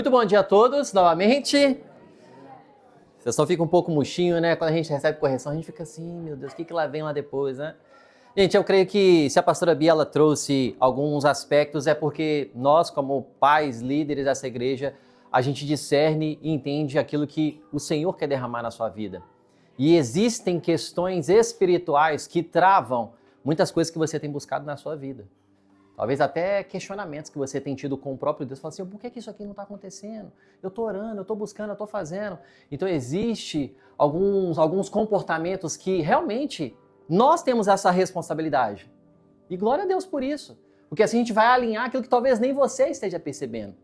Muito bom dia a todos, novamente. Vocês só ficam um pouco murchinho, né? Quando a gente recebe correção, a gente fica assim, meu Deus, o que lá vem lá depois, né? Gente, eu creio que se a pastora Bia ela trouxe alguns aspectos, é porque nós, como pais, líderes dessa igreja, a gente discerne e entende aquilo que o Senhor quer derramar na sua vida. E existem questões espirituais que travam muitas coisas que você tem buscado na sua vida. Talvez até questionamentos que você tem tido com o próprio Deus. Fala assim, por que isso aqui não está acontecendo? Eu estou orando, eu estou buscando, eu estou fazendo. Então existe alguns comportamentos que realmente nós temos essa responsabilidade. E glória a Deus por isso. Porque assim a gente vai alinhar aquilo que talvez nem você esteja percebendo.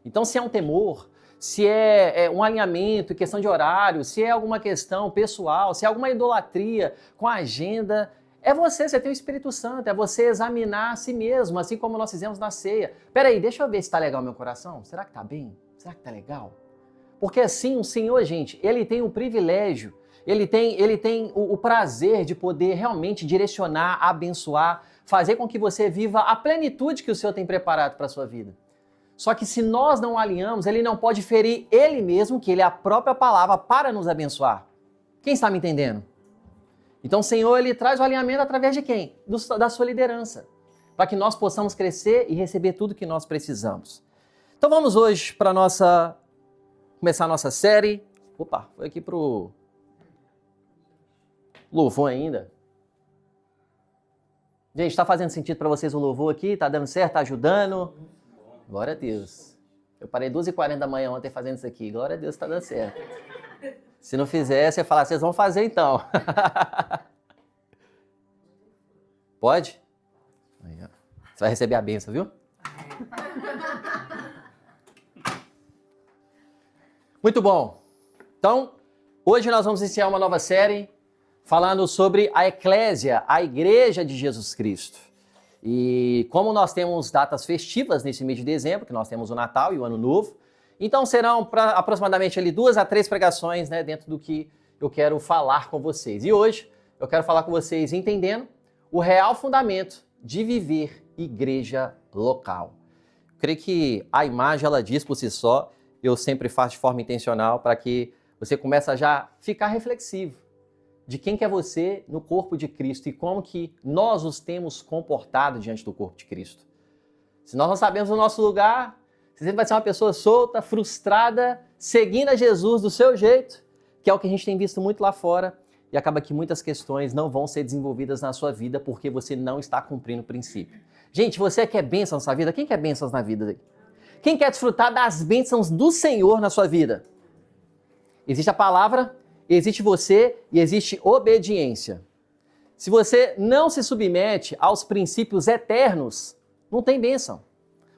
Então se é um temor, se é um alinhamento, questão de horário, se é alguma questão pessoal, se é alguma idolatria com a agenda... É você tem o Espírito Santo, é você examinar a si mesmo, assim como nós fizemos na ceia. Peraí, deixa eu ver se está legal meu coração. Será que está bem? Será que está legal? Porque assim, o Senhor, gente, Ele tem o privilégio, Ele tem o prazer de poder realmente direcionar, abençoar, fazer com que você viva a plenitude que o Senhor tem preparado para a sua vida. Só que se nós não alinhamos, Ele não pode ferir Ele mesmo, que Ele é a própria palavra, para nos abençoar. Quem está me entendendo? Então o Senhor, Ele traz o alinhamento através de quem? Da sua liderança, para que nós possamos crescer e receber tudo que nós precisamos. Então vamos hoje para começar a nossa série. Opa, foi aqui pro louvor ainda. Gente, está fazendo sentido para vocês o louvor aqui? Está dando certo? Está ajudando? Glória a Deus. Eu parei 2h40 da manhã ontem fazendo isso aqui. Glória a Deus, está dando certo. Se não fizesse, eu ia falar, vocês vão fazer então. Pode? Aí, ó. Você vai receber a bênção, viu? Muito bom. Então, hoje nós vamos iniciar uma nova série falando sobre a Eclésia, a Igreja de Jesus Cristo. E como nós temos datas festivas nesse mês de dezembro, que nós temos o Natal e o Ano Novo, então serão aproximadamente ali 2 a 3 pregações, né, dentro do que eu quero falar com vocês. E hoje eu quero falar com vocês entendendo o real fundamento de viver igreja local. Eu creio que a imagem ela diz por si só, eu sempre faço de forma intencional para que você comece a já ficar reflexivo de quem que é você no corpo de Cristo e como que nós os temos comportado diante do corpo de Cristo. Se nós não sabemos o nosso lugar, você sempre vai ser uma pessoa solta, frustrada, seguindo a Jesus do seu jeito, que é o que a gente tem visto muito lá fora, e acaba que muitas questões não vão ser desenvolvidas na sua vida porque você não está cumprindo o princípio. Gente, você quer bênçãos na sua vida? Quem quer bênçãos na vida? Quem quer desfrutar das bênçãos do Senhor na sua vida? Existe a palavra, existe você e existe obediência. Se você não se submete aos princípios eternos, não tem bênção.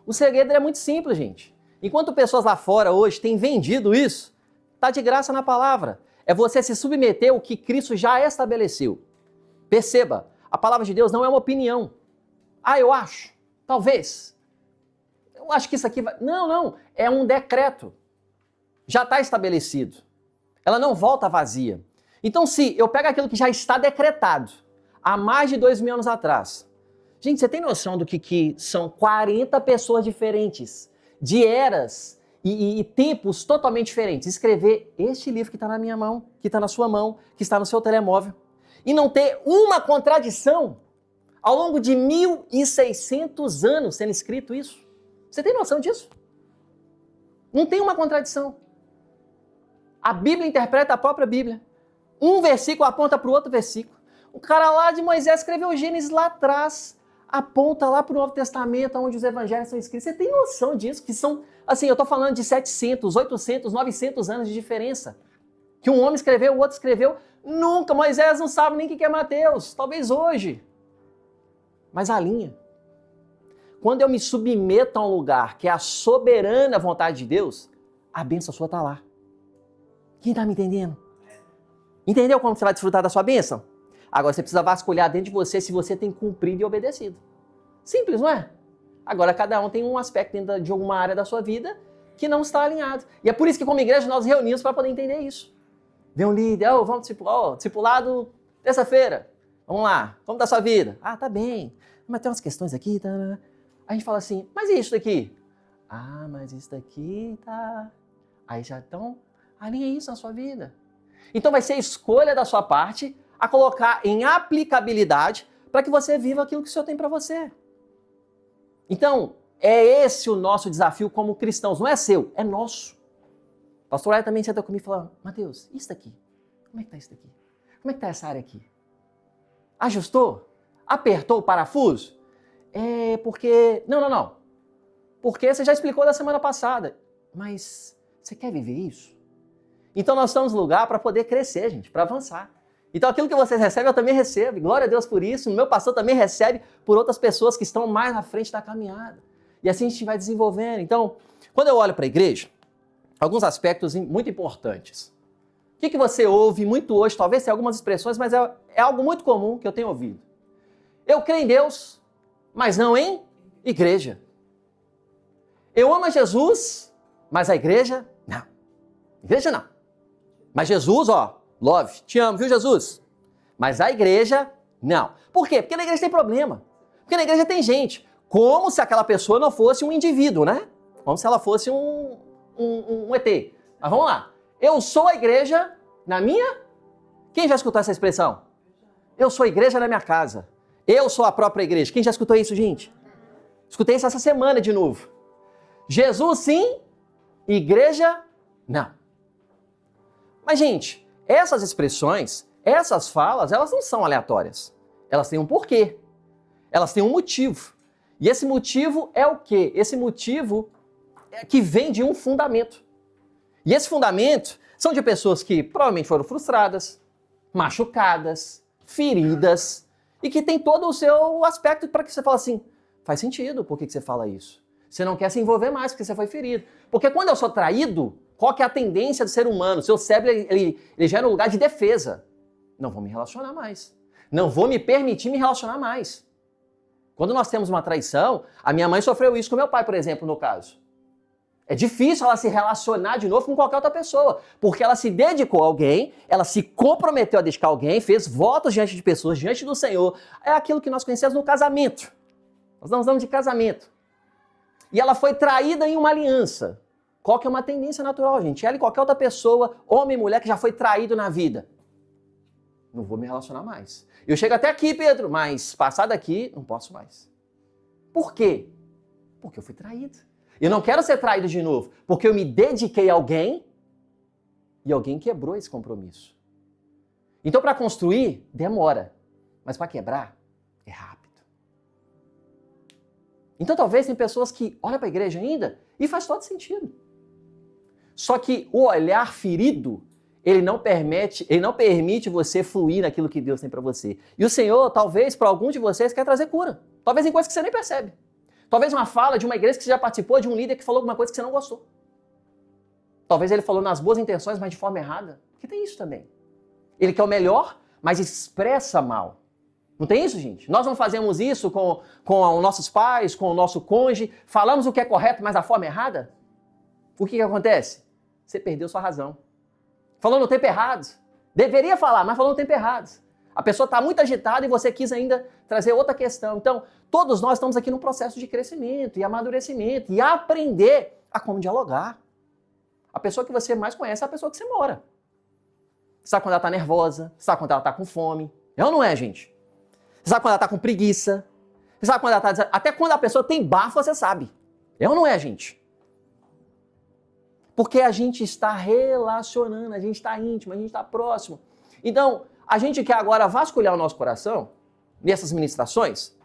O segredo é muito simples, gente. Enquanto pessoas lá fora hoje têm vendido isso, está de graça na palavra. É você se submeter ao que Cristo já estabeleceu. Perceba, a palavra de Deus não é uma opinião. Ah, eu acho. Talvez. Eu acho que isso aqui vai... Não. É um decreto. Já está estabelecido. Ela não volta vazia. Então, se eu pego aquilo que já está decretado há mais de 2000 anos atrás... Gente, você tem noção do que são 40 pessoas diferentes, de eras e tempos totalmente diferentes? Escrever este livro que está na minha mão, que está na sua mão, que está no seu telemóvel, e não ter uma contradição ao longo de 1.600 anos sendo escrito isso. Você tem noção disso? Não tem uma contradição. A Bíblia interpreta a própria Bíblia. Um versículo aponta para o outro versículo. O cara lá de Moisés escreveu o Gênesis lá atrás, aponta lá para o Novo Testamento, onde os evangelhos são escritos. Você tem noção disso? Que são, assim, eu estou falando de 700, 800, 900 anos de diferença. Que um homem escreveu, o outro escreveu. Nunca, Moisés não sabe nem o que é Mateus. Talvez hoje. Mas a linha. Quando eu me submeto a um lugar que é a soberana vontade de Deus, a bênção sua está lá. Quem está me entendendo? Entendeu como você vai desfrutar da sua bênção? Agora você precisa vasculhar dentro de você se você tem cumprido e obedecido. Simples, não é? Agora cada um tem um aspecto dentro de alguma área da sua vida que não está alinhado. E é por isso que como igreja nós reunimos para poder entender isso. Vem um líder, vamos discipulado terça-feira. Vamos lá, como está a sua vida? Ah, tá bem. Mas tem umas questões aqui. Tá. A gente fala assim, mas e isso daqui? Ah, mas isso daqui tá... Aí já então, alinha isso na sua vida. Então vai ser a escolha da sua parte a colocar em aplicabilidade para que você viva aquilo que o Senhor tem para você. Então, é esse o nosso desafio como cristãos. Não é seu, é nosso. O pastor Ryan também senta comigo e fala, Mateus, isso daqui? Como é que tá isso daqui? Como é que tá essa área aqui? Ajustou? Apertou o parafuso? É porque... Não. Porque você já explicou da semana passada. Mas você quer viver isso? Então nós estamos no lugar para poder crescer, gente, para avançar. Então aquilo que vocês recebem, eu também recebo. Glória a Deus por isso. O meu pastor também recebe por outras pessoas que estão mais na frente da caminhada. E assim a gente vai desenvolvendo. Então, quando eu olho para a igreja, alguns aspectos muito importantes. O que você ouve muito hoje? Talvez tenha algumas expressões, mas é algo muito comum que eu tenho ouvido. Eu creio em Deus, mas não em igreja. Eu amo a Jesus, mas a igreja, não. Igreja não. Mas Jesus, love, te amo, viu Jesus? Mas a igreja, não. Por quê? Porque na igreja tem problema. Porque na igreja tem gente. Como se aquela pessoa não fosse um indivíduo, né? Como se ela fosse um ET. Mas vamos lá. Eu sou a igreja na minha... Quem já escutou essa expressão? Eu sou a igreja na minha casa. Eu sou a própria igreja. Quem já escutou isso, gente? Escutei isso essa semana de novo. Jesus sim, igreja não. Mas, gente, essas expressões, essas falas, elas não são aleatórias. Elas têm um porquê. Elas têm um motivo. E esse motivo é o quê? Esse motivo é que vem de um fundamento. E esse fundamento são de pessoas que provavelmente foram frustradas, machucadas, feridas, e que tem todo o seu aspecto para que você fale assim, faz sentido, por que você fala isso? Você não quer se envolver mais porque você foi ferido. Porque quando eu sou traído, qual que é a tendência do ser humano? Seu cérebro, ele gera um lugar de defesa. Não vou me relacionar mais. Não vou me permitir me relacionar mais. Quando nós temos uma traição, a minha mãe sofreu isso com meu pai, por exemplo, no caso. É difícil ela se relacionar de novo com qualquer outra pessoa, porque ela se dedicou a alguém, ela se comprometeu a dedicar alguém, fez votos diante de pessoas, diante do Senhor. É aquilo que nós conhecemos no casamento. Nós não falamos de casamento. E ela foi traída em uma aliança. Qual que é uma tendência natural, gente? Ela e qualquer outra pessoa, homem e mulher, que já foi traído na vida. Não vou me relacionar mais. Eu chego até aqui, Pedro, mas passar daqui, não posso mais. Por quê? Porque eu fui traído. Eu não quero ser traído de novo, porque eu me dediquei a alguém e alguém quebrou esse compromisso. Então, para construir, demora. Mas para quebrar, é rápido. Então, talvez tem pessoas que olham para a igreja ainda e faz todo sentido. Só que o olhar ferido, ele não permite você fluir naquilo que Deus tem para você. E o Senhor, talvez, para alguns de vocês, quer trazer cura. Talvez em coisas que você nem percebe. Talvez uma fala de uma igreja que você já participou, de um líder que falou alguma coisa que você não gostou. Talvez ele falou nas boas intenções, mas de forma errada. Porque tem isso também. Ele quer o melhor, mas expressa mal. Não tem isso, gente? Nós não fazemos isso com os nossos pais, com o nosso cônjuge. Falamos o que é correto, mas da forma errada. O que acontece? Você perdeu sua razão. Falou no tempo errado. Deveria falar, mas falou no tempo errado. A pessoa está muito agitada e você quis ainda trazer outra questão. Então, todos nós estamos aqui num processo de crescimento e amadurecimento e aprender a como dialogar. A pessoa que você mais conhece é a pessoa que você mora. Você sabe quando ela está nervosa, você sabe quando ela está com fome. É ou não é, gente? Você sabe quando ela está com preguiça. Você sabe quando ela está... Até quando a pessoa tem bafo, você sabe. É ou não é, gente? Porque a gente está relacionando, a gente está íntimo, a gente está próximo. Então, a gente quer agora vasculhar o nosso coração, nessas ministrações,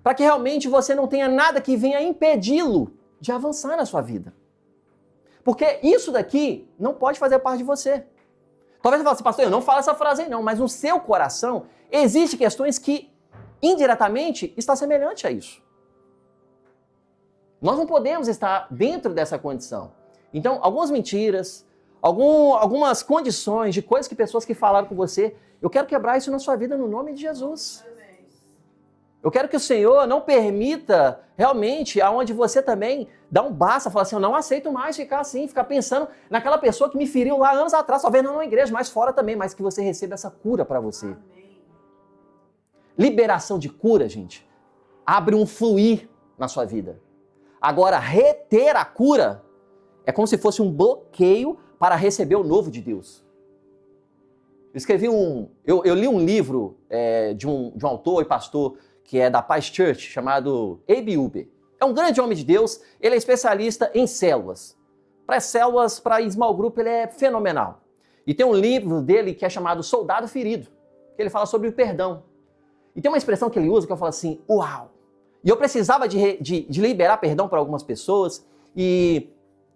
para que realmente você não tenha nada que venha impedi-lo de avançar na sua vida. Porque isso daqui não pode fazer parte de você. Talvez você fale assim, pastor, eu não falo essa frase aí não, mas no seu coração existem questões que, indiretamente, está semelhante a isso. Nós não podemos estar dentro dessa condição. Então, algumas mentiras, algumas condições de coisas que pessoas que falaram com você, eu quero quebrar isso na sua vida no nome de Jesus. Eu quero que o Senhor não permita realmente aonde você também dá um basta, fala assim, eu não aceito mais ficar assim, ficar pensando naquela pessoa que me feriu lá anos atrás, talvez não na igreja, mas fora também, mas que você receba essa cura para você. Amém. Liberação de cura, gente, abre um fluir na sua vida. Agora, reter a cura é como se fosse um bloqueio para receber o novo de Deus. Eu li um livro de um autor e pastor que é da Paz Church, chamado A.B. Uber. É um grande homem de Deus, ele é especialista em células. Para células, para small group, ele é fenomenal. E tem um livro dele que é chamado Soldado Ferido, que ele fala sobre o perdão. E tem uma expressão que ele usa que eu falo assim, uau! E eu precisava de liberar perdão para algumas pessoas e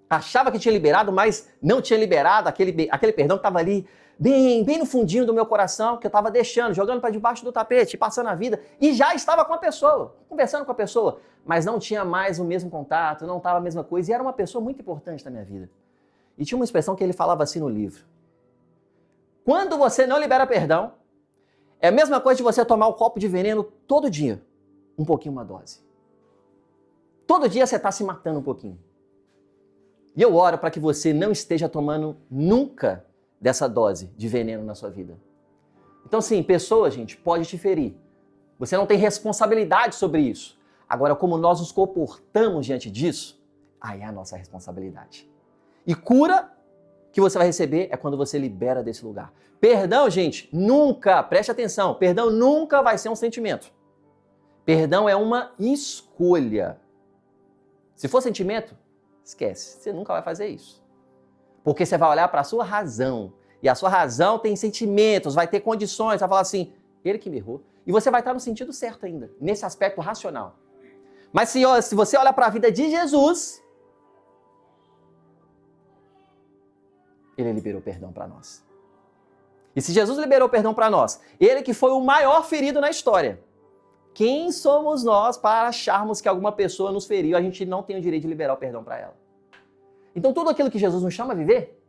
achava que tinha liberado, mas não tinha liberado aquele perdão que estava ali bem no fundinho do meu coração, que eu estava deixando, jogando para debaixo do tapete, passando a vida, e já estava com a pessoa, conversando com a pessoa, mas não tinha mais o mesmo contato, não estava a mesma coisa, e era uma pessoa muito importante na minha vida. E tinha uma expressão que ele falava assim no livro. Quando você não libera perdão, é a mesma coisa de você tomar um copo de veneno todo dia, um pouquinho, uma dose. Todo dia você está se matando um pouquinho. E eu oro para que você não esteja tomando nunca dessa dose de veneno na sua vida. Então, sim, pessoa, gente, pode te ferir. Você não tem responsabilidade sobre isso. Agora, como nós nos comportamos diante disso, aí é a nossa responsabilidade. E cura que você vai receber é quando você libera desse lugar. Perdão, gente, nunca, preste atenção, perdão nunca vai ser um sentimento. Perdão é uma escolha. Se for sentimento, esquece, você nunca vai fazer isso. Porque você vai olhar para a sua razão, e a sua razão tem sentimentos, vai ter condições, vai falar assim, ele que me errou. E você vai estar no sentido certo ainda, nesse aspecto racional. Mas se você olha para a vida de Jesus, ele liberou perdão para nós. E se Jesus liberou perdão para nós, ele que foi o maior ferido na história, quem somos nós para acharmos que alguma pessoa nos feriu, a gente não tem o direito de liberar o perdão para ela? Então tudo aquilo que Jesus nos chama a viver,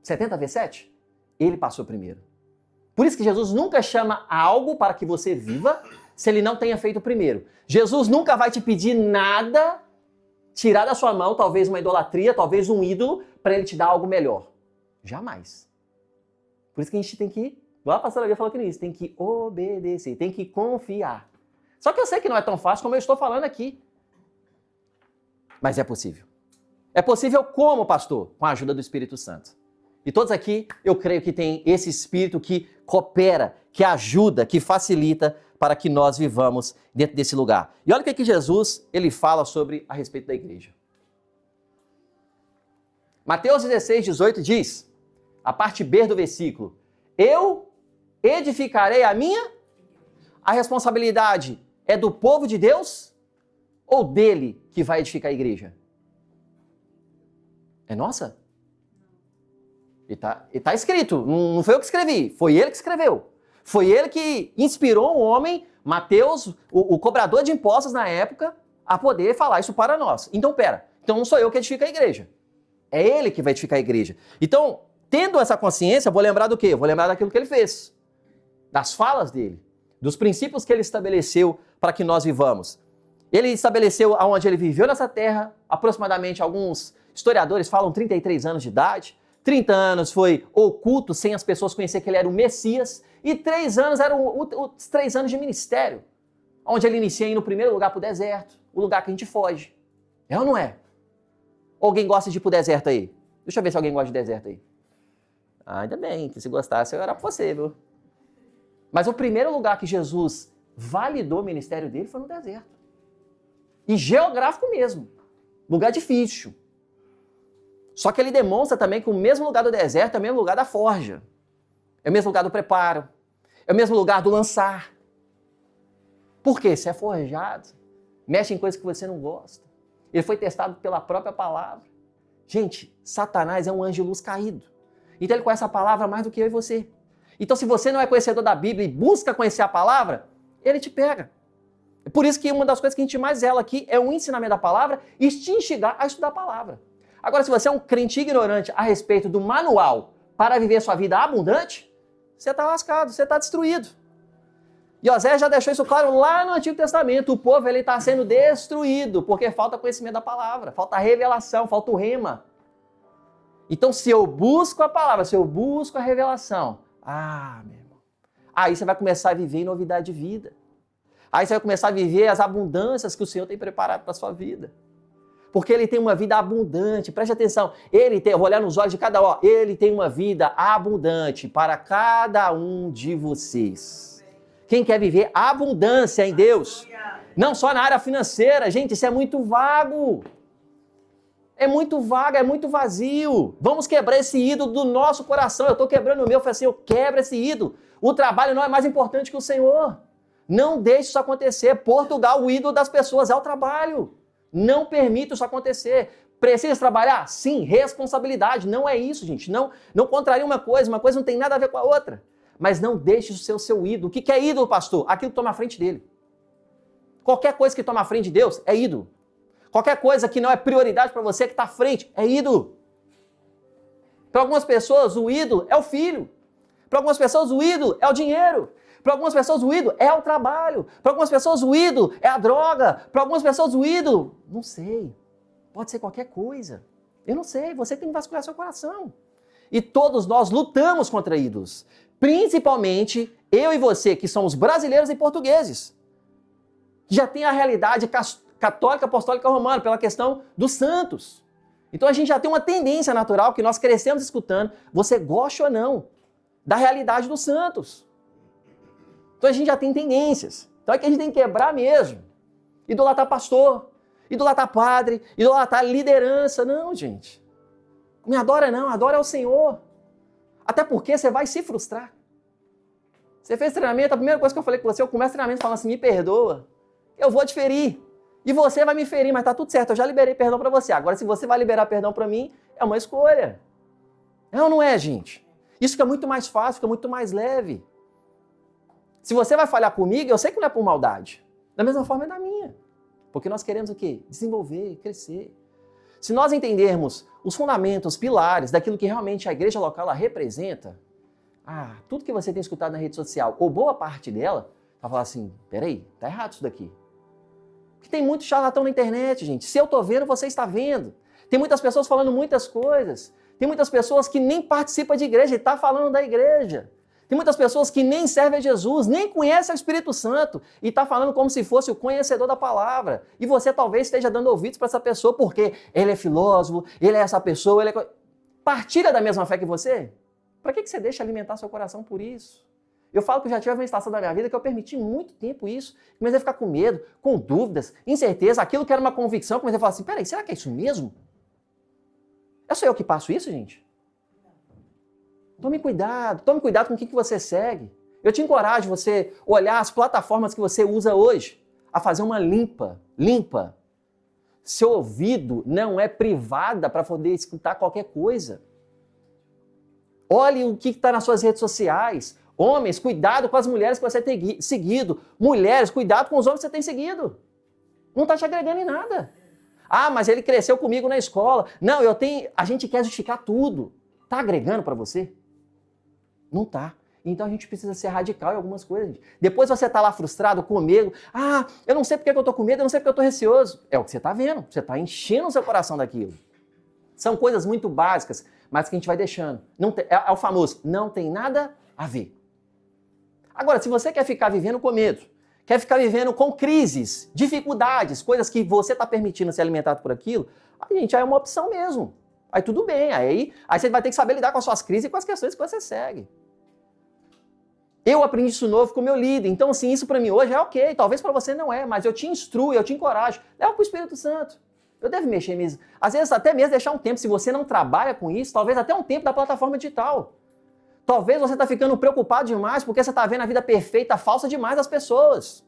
70 vezes 7, ele passou primeiro. Por isso que Jesus nunca chama algo para que você viva se ele não tenha feito primeiro. Jesus nunca vai te pedir nada, tirar da sua mão, talvez uma idolatria, talvez um ídolo, para ele te dar algo melhor. Jamais. Por isso que a gente tem que, igual a pastora Bia falou aqui nisso, tem que obedecer, tem que confiar. Só que eu sei que não é tão fácil como eu estou falando aqui. Mas é possível. É possível como, pastor? Com a ajuda do Espírito Santo. E todos aqui, eu creio que tem esse Espírito que coopera, que ajuda, que facilita para que nós vivamos dentro desse lugar. E olha o que Jesus ele fala sobre a respeito da igreja. Mateus 16, 18 diz, a parte B do versículo, eu edificarei a minha? A responsabilidade é do povo de Deus ou dele que vai edificar a igreja? É nossa? E tá escrito, não foi eu que escrevi, foi ele que escreveu. Foi ele que inspirou um homem, Mateus, o cobrador de impostos na época, a poder falar isso para nós. Então, então não sou eu que edifico a igreja. É ele que vai edificar a igreja. Então, tendo essa consciência, eu vou lembrar do quê? Eu vou lembrar daquilo que ele fez, das falas dele, dos princípios que ele estabeleceu para que nós vivamos. Ele estabeleceu aonde ele viveu nessa terra, aproximadamente alguns historiadores falam 33 anos de idade, 30 anos foi oculto, sem as pessoas conhecerem que ele era o Messias, e 3 anos eram os 3 anos de ministério, onde ele inicia aí no primeiro lugar para o deserto, o lugar que a gente foge. É ou não é? Alguém gosta de ir para o deserto aí? Deixa eu ver se alguém gosta de deserto aí. Ah, ainda bem, que se gostasse eu era para você, viu? Mas o primeiro lugar que Jesus validou o ministério dele foi no deserto. E geográfico mesmo. Lugar difícil. Só que ele demonstra também que o mesmo lugar do deserto é o mesmo lugar da forja. É o mesmo lugar do preparo. É o mesmo lugar do lançar. Por quê? Você é forjado. Mexe em coisas que você não gosta. Ele foi testado pela própria palavra. Gente, Satanás é um anjo de luz caído. Então ele conhece a palavra mais do que eu e você. Então se você não é conhecedor da Bíblia e busca conhecer a palavra, ele te pega. É por isso que uma das coisas que a gente mais zela aqui é o ensinamento da palavra e te instigar a estudar a palavra. Agora, se você é um crente ignorante a respeito do manual para viver sua vida abundante, você está lascado, você está destruído. E Osés já deixou isso claro lá no Antigo Testamento. O povo está sendo destruído porque falta conhecimento da palavra, falta revelação, falta o rema. Então, se eu busco a palavra, se eu busco a revelação, meu irmão, aí você vai começar a viver em novidade de vida. Aí você vai começar a viver as abundâncias que o Senhor tem preparado para a sua vida. Porque ele tem uma vida abundante, preste atenção. Eu vou olhar nos olhos de cada um, ele tem uma vida abundante para cada um de vocês. Quem quer viver abundância em Deus? Não só na área financeira, gente, isso é muito vago. É muito vago, é muito vazio. Vamos quebrar esse ídolo do nosso coração. Eu estou quebrando o meu, eu falei assim, eu quebro esse ídolo. O trabalho não é mais importante que o Senhor. Não deixe isso acontecer. Portugal, o ídolo das pessoas é o trabalho. Não permita isso acontecer. Precisa trabalhar? Sim, responsabilidade. Não é isso, gente. Não contraria uma coisa não tem nada a ver com a outra. Mas não deixe isso ser o seu ídolo. O que é ídolo, pastor? Aquilo que toma a frente dele. Qualquer coisa que toma a frente de Deus é ídolo. Qualquer coisa que não é prioridade para você, que está à frente, é ídolo. Para algumas pessoas, o ídolo é o filho. Para algumas pessoas, o ídolo é o dinheiro. Para algumas pessoas, o ídolo é o trabalho. Para algumas pessoas, o ídolo é a droga. Para algumas pessoas, o ídolo, não sei. Pode ser qualquer coisa. Eu não sei, você tem que vasculhar seu coração. E todos nós lutamos contra ídolos. Principalmente eu e você, que somos brasileiros e portugueses. Já tem a realidade católica, apostólica, romana, pela questão dos santos. Então a gente já tem uma tendência natural que nós crescemos escutando, você gosta ou não, da realidade dos santos. Então a gente já tem tendências. Então é que a gente tem que quebrar mesmo. Idolatrar pastor, idolatrar padre, idolatrar liderança. Não, gente. Me adora não, adora ao Senhor. Até porque você vai se frustrar. Você fez treinamento, a primeira coisa que eu falei com você, eu começo o treinamento falando assim, me perdoa. Eu vou te ferir. E você vai me ferir, mas tá tudo certo, eu já liberei perdão para você. Agora, se você vai liberar perdão para mim, é uma escolha. É ou não é, gente? Isso fica muito mais fácil, fica muito mais leve. Se você vai falhar comigo, eu sei que não é por maldade. Da mesma forma é da minha. Porque nós queremos o quê? Desenvolver, crescer. Se nós entendermos os fundamentos, os pilares daquilo que realmente a igreja local ela representa, tudo que você tem escutado na rede social, ou boa parte dela, vai falar assim, peraí, tá errado isso daqui. Porque tem muito charlatão na internet, gente. Se eu tô vendo, você está vendo. Tem muitas pessoas falando muitas coisas. Tem muitas pessoas que nem participam de igreja e tá falando da igreja. Tem muitas pessoas que nem servem a Jesus, nem conhecem o Espírito Santo e tá falando como se fosse o conhecedor da palavra. E você talvez esteja dando ouvidos para essa pessoa porque ele é filósofo, ele é essa pessoa, ele é... Partilha da mesma fé que você? Para que você deixa alimentar seu coração por isso? Eu falo que já tive uma estação da minha vida que eu permiti muito tempo isso. Comecei a ficar com medo, com dúvidas, incerteza. Aquilo que era uma convicção, comecei a falar assim, peraí, será que é isso mesmo? É só eu que passo isso, gente? Tome cuidado com o que você segue. Eu te encorajo você olhar as plataformas que você usa hoje, a fazer uma limpa. Seu ouvido não é privada para poder escutar qualquer coisa. Olhe o que está nas suas redes sociais. Homens, cuidado com as mulheres que você tem seguido. Mulheres, cuidado com os homens que você tem seguido. Não está te agregando em nada. Mas ele cresceu comigo na escola. Não, a gente quer justificar tudo. Está agregando para você? Não está. Então a gente precisa ser radical em algumas coisas. Depois você está lá frustrado, com medo. Eu não sei porque eu estou com medo, eu não sei porque eu estou receoso. É o que você está vendo. Você está enchendo o seu coração daquilo. São coisas muito básicas, mas que a gente vai deixando. É o famoso, não tem nada a ver. Agora, se você quer ficar vivendo com medo, quer ficar vivendo com crises, dificuldades, coisas que você está permitindo ser alimentado por aquilo, aí é uma opção mesmo. Aí tudo bem, aí você vai ter que saber lidar com as suas crises e com as questões que você segue. Eu aprendi isso novo com o meu líder, então assim, isso para mim hoje é ok, talvez para você não é, mas eu te instruo, eu te encorajo, leva para o Espírito Santo. Eu devo mexer mesmo, às vezes até mesmo deixar um tempo, se você não trabalha com isso, talvez até um tempo da plataforma digital. Talvez você está ficando preocupado demais porque você está vendo a vida perfeita, falsa demais das pessoas.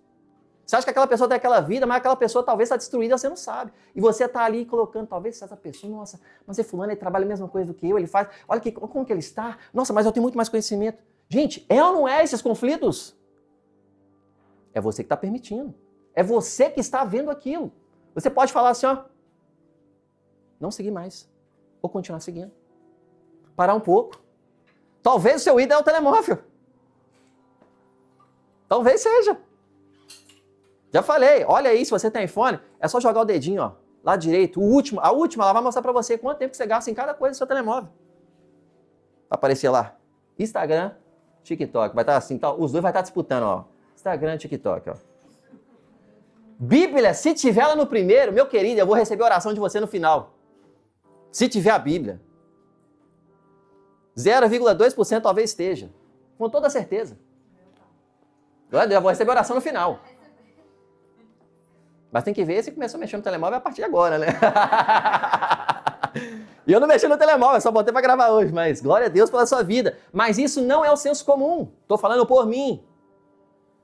Você acha que aquela pessoa tem aquela vida, mas aquela pessoa talvez está destruída, você não sabe. E você está ali colocando, talvez essa pessoa, nossa, mas é fulano, ele trabalha a mesma coisa do que eu, ele faz, olha como que ele está, nossa, mas eu tenho muito mais conhecimento. Gente, é ou não é esses conflitos? É você que está permitindo. É você que está vendo aquilo. Você pode falar assim, não seguir mais. Ou continuar seguindo. Parar um pouco. Talvez o seu ídolo é o telemóvel. Talvez seja. Já falei, olha aí, se você tem iPhone, é só jogar o dedinho, lá direito, a última, ela vai mostrar pra você quanto tempo que você gasta em cada coisa do seu telemóvel. Vai aparecer lá, Instagram, TikTok, vai estar assim, os dois vai estar disputando, Instagram e TikTok, Bíblia, se tiver ela no primeiro, meu querido, eu vou receber a oração de você no final. Se tiver a Bíblia. 0,2% talvez esteja. Com toda certeza. Eu vou receber a oração no final. Mas tem que ver se começou a mexer no telemóvel a partir de agora, né? E eu não mexi no telemóvel, só botei para gravar hoje, mas glória a Deus pela sua vida. Mas isso não é o senso comum. Estou falando por mim.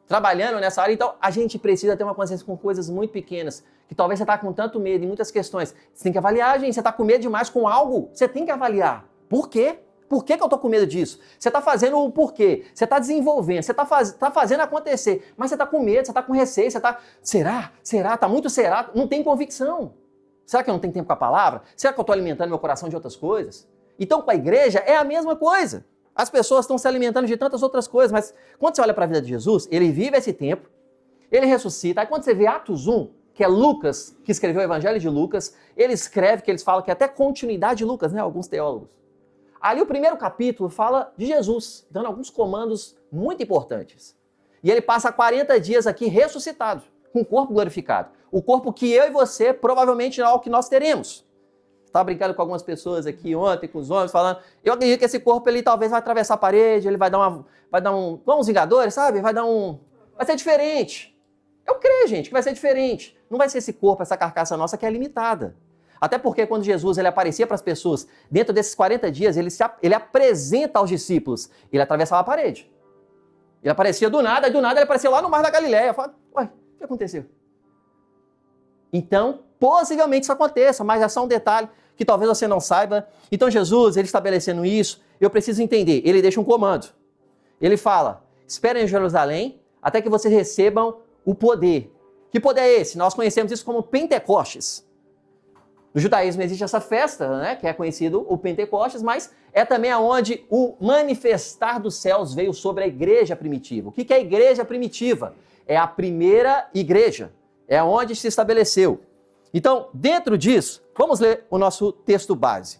Trabalhando nessa área, então a gente precisa ter uma consciência com coisas muito pequenas, que talvez você está com tanto medo em muitas questões. Você tem que avaliar, gente. Você está com medo demais com algo, você tem que avaliar. Por quê? Por que eu estou com medo disso? Você está fazendo o porquê, você está desenvolvendo, você está fazendo acontecer, mas você está com medo, você está com receio, você está... Será? Está muito será? Não tem convicção. Será que eu não tenho tempo com a palavra? Será que eu estou alimentando meu coração de outras coisas? Então, com a igreja, é a mesma coisa. As pessoas estão se alimentando de tantas outras coisas, mas quando você olha para a vida de Jesus, ele vive esse tempo, ele ressuscita. Aí quando você vê Atos 1, que é Lucas, que escreveu o Evangelho de Lucas, ele escreve, que eles falam que é até continuidade de Lucas, né? Alguns teólogos. Ali o primeiro capítulo fala de Jesus, dando alguns comandos muito importantes. E ele passa 40 dias aqui ressuscitado, com o corpo glorificado. O corpo que eu e você provavelmente não é o que nós teremos. Estava brincando com algumas pessoas aqui ontem, com os homens, falando, eu acredito que esse corpo ele talvez vai atravessar a parede, ele vai dar um, vamos Vingadores, sabe? Vai ser diferente. Eu creio, gente, que vai ser diferente. Não vai ser esse corpo, essa carcaça nossa que é limitada. Até porque quando Jesus ele aparecia para as pessoas, dentro desses 40 dias, ele apresenta aos discípulos, ele atravessava a parede. Ele aparecia do nada, e do nada ele apareceu lá no Mar da Galileia. Eu falo, ué, o que aconteceu? Então, possivelmente isso aconteça, mas é só um detalhe que talvez você não saiba. Então Jesus, ele estabelecendo isso, eu preciso entender, ele deixa um comando. Ele fala, esperem em Jerusalém até que vocês recebam o poder. Que poder é esse? Nós conhecemos isso como Pentecostes. No judaísmo existe essa festa, né, que é conhecido o Pentecostes, mas é também aonde o manifestar dos céus veio sobre a igreja primitiva. O que é a igreja primitiva? É a primeira igreja, é onde se estabeleceu. Então, dentro disso, vamos ler o nosso texto base.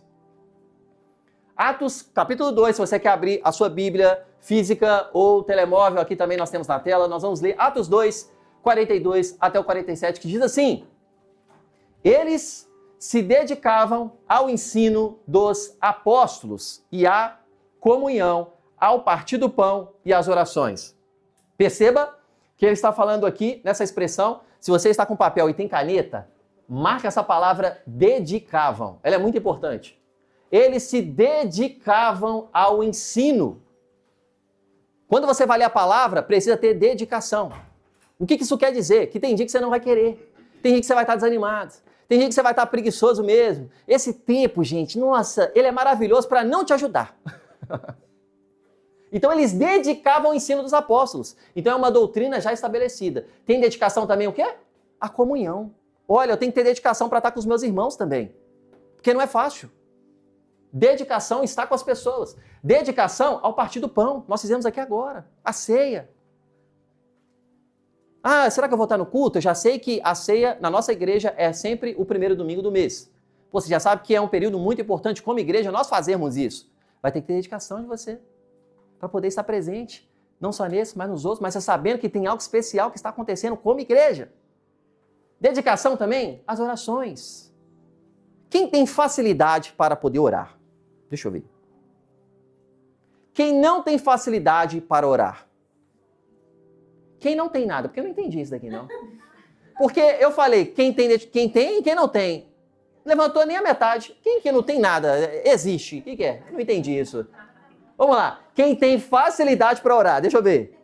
Atos, capítulo 2, se você quer abrir a sua Bíblia física ou telemóvel, aqui também nós temos na tela, nós vamos ler Atos 2, 42 até o 47, que diz assim: eles se dedicavam ao ensino dos apóstolos e à comunhão, ao partir do pão e às orações. Perceba que ele está falando aqui nessa expressão. Se você está com papel e tem caneta, marca essa palavra dedicavam. Ela é muito importante. Eles se dedicavam ao ensino. Quando você vai ler a palavra, precisa ter dedicação. O que isso quer dizer? Que tem dia que você não vai querer. Tem dia que você vai estar desanimado. Tem dia que você vai estar preguiçoso mesmo. Esse tempo, gente, nossa, ele é maravilhoso para não te ajudar. Então eles dedicavam ao ensino dos apóstolos. Então é uma doutrina já estabelecida. Tem dedicação também o quê? A comunhão. Olha, eu tenho que ter dedicação para estar com os meus irmãos também. Porque não é fácil. Dedicação está com as pessoas. Dedicação ao partir do pão. Nós fizemos aqui agora. A ceia. Ah, será que eu vou estar no culto? Eu já sei que a ceia na nossa igreja é sempre o primeiro domingo do mês. Pô, você já sabe que é um período muito importante como igreja nós fazermos isso. Vai ter que ter dedicação de você para poder estar presente. Não só nesse, mas nos outros. Mas você sabendo que tem algo especial que está acontecendo como igreja. Dedicação também às orações. Quem tem facilidade para poder orar? Deixa eu ver. Quem não tem facilidade para orar? Quem não tem nada? Porque eu não entendi isso daqui, não. Porque eu falei, quem tem e quem não tem. Levantou nem a metade. Quem que não tem nada? Existe. O que é? Não entendi isso. Vamos lá. Quem tem facilidade para orar? Deixa eu ver.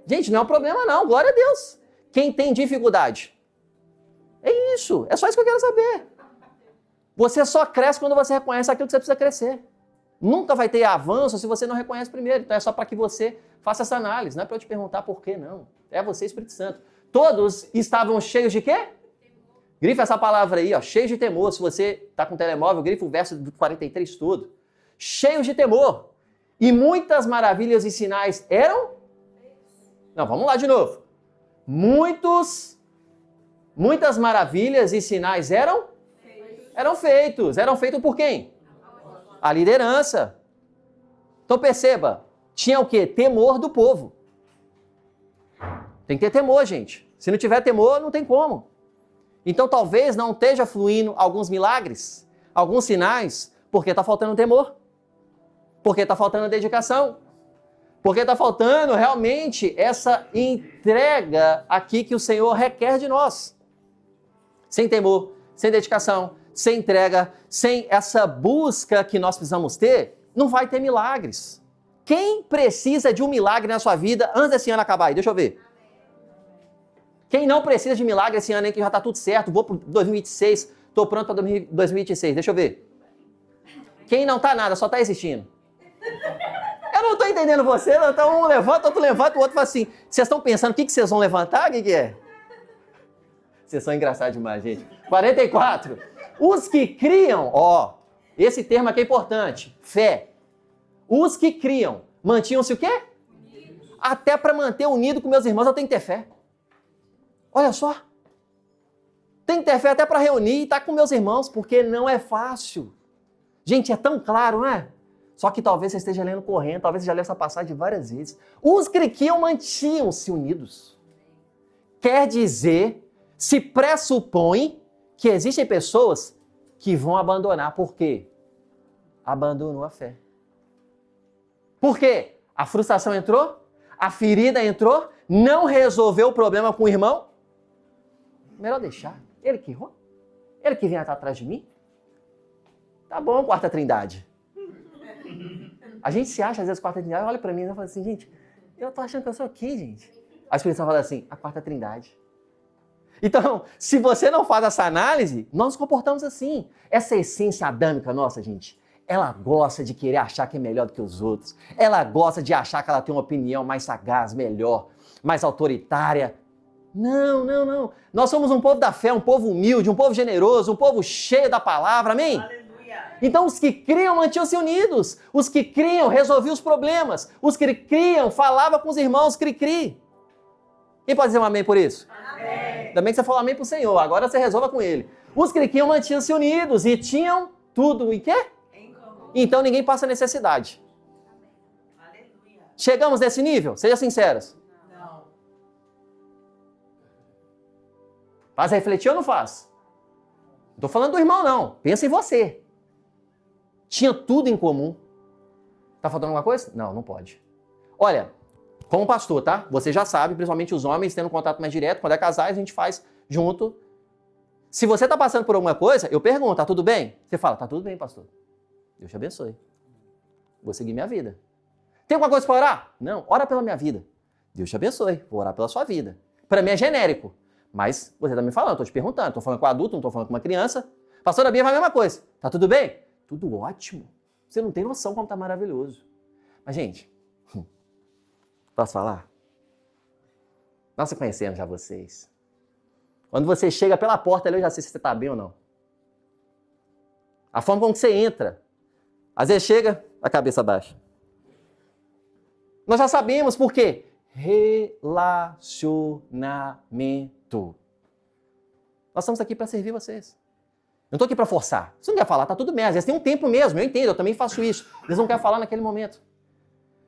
Gente, não é um problema não. Glória a Deus. Quem tem dificuldade? É isso. É só isso que eu quero saber. Você só cresce quando você reconhece aquilo que você precisa crescer. Nunca vai ter avanço se você não reconhece primeiro. Então é só para que você faça essa análise. Não é para eu te perguntar por quê, não. É você, Espírito Santo. Todos estavam cheios de quê? Grifa essa palavra aí, ó, cheios de temor. Se você está com telemóvel, grifa o verso 43 todo. Cheios de temor. E muitas maravilhas e sinais eram? Não, vamos lá de novo. Muitas maravilhas e sinais eram feitos. Eram feitos por quem? A liderança. Então perceba, tinha o quê? Temor do povo. Tem que ter temor, gente. Se não tiver temor, não tem como. Então talvez não esteja fluindo alguns milagres, alguns sinais, porque está faltando temor, porque está faltando dedicação, porque está faltando realmente essa entrega aqui que o Senhor requer de nós. Sem temor, sem dedicação, sem entrega, sem essa busca que nós precisamos ter, não vai ter milagres. Quem precisa de um milagre na sua vida antes desse ano acabar aí? Deixa eu ver. Quem não precisa de milagre esse ano aí, que já está tudo certo, vou para 2026, estou pronto para 2026, deixa eu ver. Quem não está nada, só está existindo. Eu não estou entendendo você, então um levanta, outro levanta, o outro fala assim, vocês estão pensando o que vocês vão levantar? O que é? Vocês são engraçados demais, gente. 44. Os que criam, esse termo aqui é importante, fé. Os que criam, mantinham-se o quê? Unidos. Até para manter unido com meus irmãos eu tenho que ter fé. Olha só. Tem que ter fé até para reunir e estar com meus irmãos, porque não é fácil. Gente, é tão claro, não é? Só que talvez você esteja lendo correndo, talvez você já leu essa passagem várias vezes. Os que criam mantinham-se unidos. Quer dizer, se pressupõe que existem pessoas que vão abandonar. Por quê? Abandonou a fé. Por quê? A frustração entrou, a ferida entrou, não resolveu o problema com o irmão. Melhor deixar. Ele que errou. Ele que vem atrás de mim. Tá bom, quarta trindade. A gente se acha, às vezes, quarta trindade, olha pra mim e fala assim, gente, eu tô achando que eu sou aqui, gente. A expressão fala assim, a quarta trindade. Então, se você não faz essa análise, nós nos comportamos assim. Essa essência adâmica nossa, gente, ela gosta de querer achar que é melhor do que os outros. Ela gosta de achar que ela tem uma opinião mais sagaz, melhor, mais autoritária. Não. Nós somos um povo da fé, um povo humilde, um povo generoso, um povo cheio da palavra, amém? Aleluia. Então os que criam mantinham-se unidos. Os que criam resolviam os problemas. Os que criam falavam com os irmãos, cri-cri. Quem pode dizer um amém por isso? Amém. Também que você falou amém pro Senhor, agora você resolva com ele. Os que criam mantinham-se unidos e tinham tudo e quê? Então ninguém passa necessidade. Aleluia. Chegamos nesse nível? Seja sinceros. Não. Faz refletir ou não faz? Não estou falando do irmão, não. Pensa em você. Tinha tudo em comum. Tá faltando alguma coisa? Não, não pode. Olha, como pastor, tá? Você já sabe, principalmente os homens tendo contato mais direto, quando é casais, a gente faz junto. Se você está passando por alguma coisa, eu pergunto, tá tudo bem? Você fala, tá tudo bem, pastor. Deus te abençoe. Vou seguir minha vida. Tem alguma coisa para orar? Não, ora pela minha vida. Deus te abençoe, vou orar pela sua vida. Para mim é genérico, mas você está me falando, estou te perguntando, estou falando com um adulto, não estou falando com uma criança. Pastora Bia vai a mesma coisa. Tá tudo bem? Tudo ótimo. Você não tem noção como tá maravilhoso. Mas, gente, posso falar? Nós conhecemos já vocês. Quando você chega pela porta ali, eu já sei se você está bem ou não. A forma como você entra. Às vezes chega, a cabeça baixa. Nós já sabemos por quê? Relacionamento. Nós estamos aqui para servir vocês. Eu não estou aqui para forçar. Você não quer falar, tá tudo bem. Às vezes tem um tempo mesmo, eu entendo, eu também faço isso. Às vezes não quer falar naquele momento.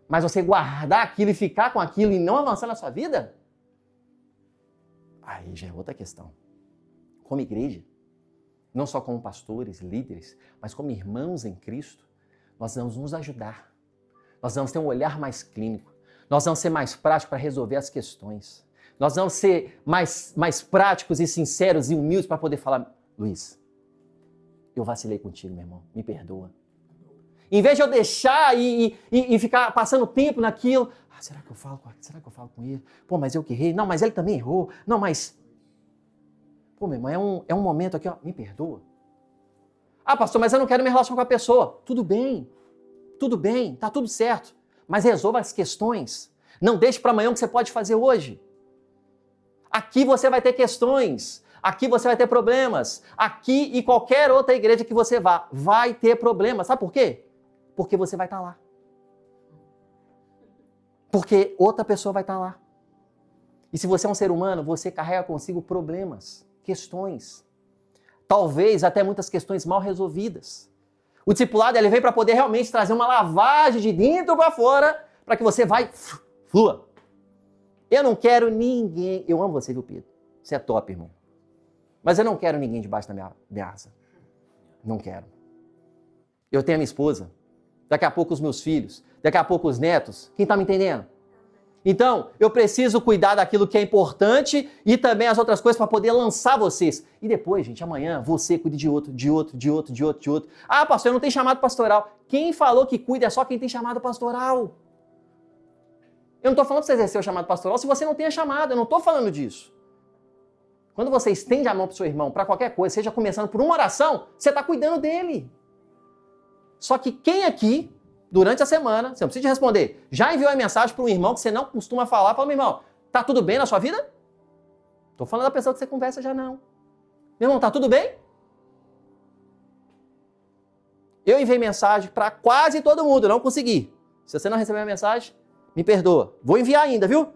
Mas você guardar aquilo e ficar com aquilo e não avançar na sua vida? Aí já é outra questão. Como igreja, não só como pastores, líderes, mas como irmãos em Cristo, nós vamos nos ajudar. Nós vamos ter um olhar mais clínico. Nós vamos ser mais práticos para resolver as questões. Nós vamos ser mais práticos e sinceros e humildes para poder falar, Luiz, eu vacilei contigo, meu irmão, me perdoa. Em vez de eu deixar e ficar passando tempo naquilo, será que eu falo com ele? Pô, mas eu que errei. Não, mas ele também errou. Não, mas... Pô, meu irmão, é um momento aqui, ó, me perdoa. Ah, pastor, mas eu não quero me relacionar com a pessoa. Tudo bem, tá tudo certo. Mas resolva as questões. Não deixe para amanhã o que você pode fazer hoje. Aqui você vai ter questões. Aqui você vai ter problemas. Aqui e qualquer outra igreja que você vá, vai ter problemas. Sabe por quê? Porque você vai estar lá. Porque outra pessoa vai estar lá. E se você é um ser humano, você carrega consigo problemas, questões. Talvez até muitas questões mal resolvidas. O discipulado ele vem para poder realmente trazer uma lavagem de dentro para fora, para que você vai, flua. Eu não quero ninguém... Eu amo você, viu, Pedro? Você é top, irmão. Mas eu não quero ninguém debaixo da minha asa. Não quero. Eu tenho a minha esposa. Daqui a pouco os meus filhos. Daqui a pouco os netos. Quem está me entendendo? Então, eu preciso cuidar daquilo que é importante e também as outras coisas para poder lançar vocês. E depois, gente, amanhã você cuide de outro. Ah, pastor, eu não tenho chamado pastoral. Quem falou que cuida é só quem tem chamado pastoral. Eu não estou falando para você exercer o chamado pastoral se você não tem a chamada. Eu não estou falando disso. Quando você estende a mão para o seu irmão para qualquer coisa, seja começando por uma oração, você está cuidando dele. Só que quem aqui... Durante a semana, você não precisa responder. Já enviou a mensagem para um irmão que você não costuma falar? Fala, meu irmão, tá tudo bem na sua vida? Tô falando da pessoa que você conversa já não. Meu irmão, tá tudo bem? Eu enviei mensagem para quase todo mundo, não consegui. Se você não recebeu a mensagem, me perdoa. Vou enviar ainda, viu?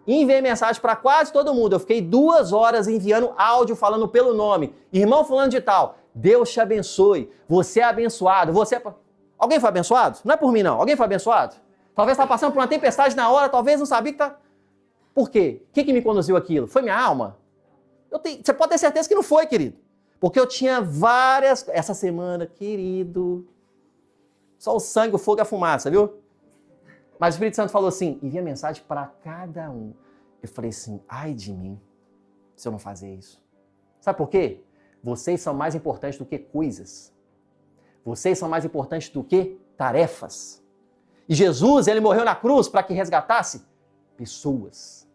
Enviei mensagem para quase todo mundo. Eu fiquei 2 horas enviando áudio falando pelo nome. Irmão fulano de tal, Deus te abençoe. Você é abençoado. Você é... Alguém foi abençoado? Não é por mim, não. Alguém foi abençoado? Talvez está passando por uma tempestade na hora, talvez não sabia que está... Por quê? Quem que me conduziu aquilo? Foi minha alma? Você pode ter certeza que não foi, querido. Porque eu tinha várias... Essa semana, querido... Só o sangue, o fogo e a fumaça, viu? Mas o Espírito Santo falou assim, envia mensagem para cada um. Eu falei assim, ai de mim, se eu não fazer isso. Sabe por quê? Vocês são mais importantes do que coisas. Vocês são mais importantes do que tarefas. E Jesus, ele morreu na cruz para que resgatasse pessoas.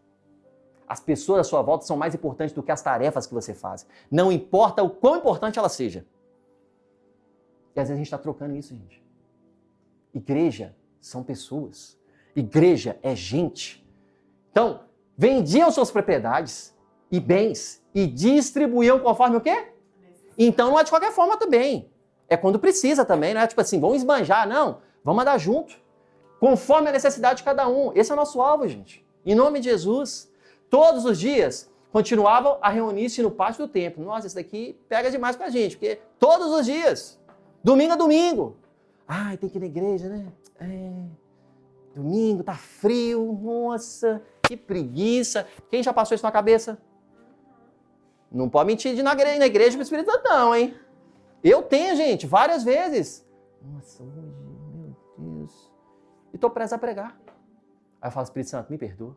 As pessoas à sua volta são mais importantes do que as tarefas que você faz. Não importa o quão importante ela seja. E às vezes a gente está trocando isso, gente. Igreja são pessoas. Igreja é gente. Então, vendiam suas propriedades e bens e distribuíam conforme o quê? Então não é de qualquer forma também. É quando precisa também, não é tipo assim, vamos esbanjar, não. Vamos andar junto. Conforme a necessidade de cada um. Esse é o nosso alvo, gente. Em nome de Jesus. Todos os dias continuavam a reunir-se no pátio do templo. Nossa, isso daqui pega demais pra gente, porque todos os dias, domingo a domingo. Ai, tem que ir na igreja, né? Domingo, tá frio, nossa, que preguiça. Quem já passou isso na cabeça? Não pode mentir de ir na igreja pro Espírito Santo não, hein? Eu tenho, gente, várias vezes. Nossa, hoje, meu Deus. E tô prestes a pregar. Aí eu falo, Espírito Santo, me perdoa.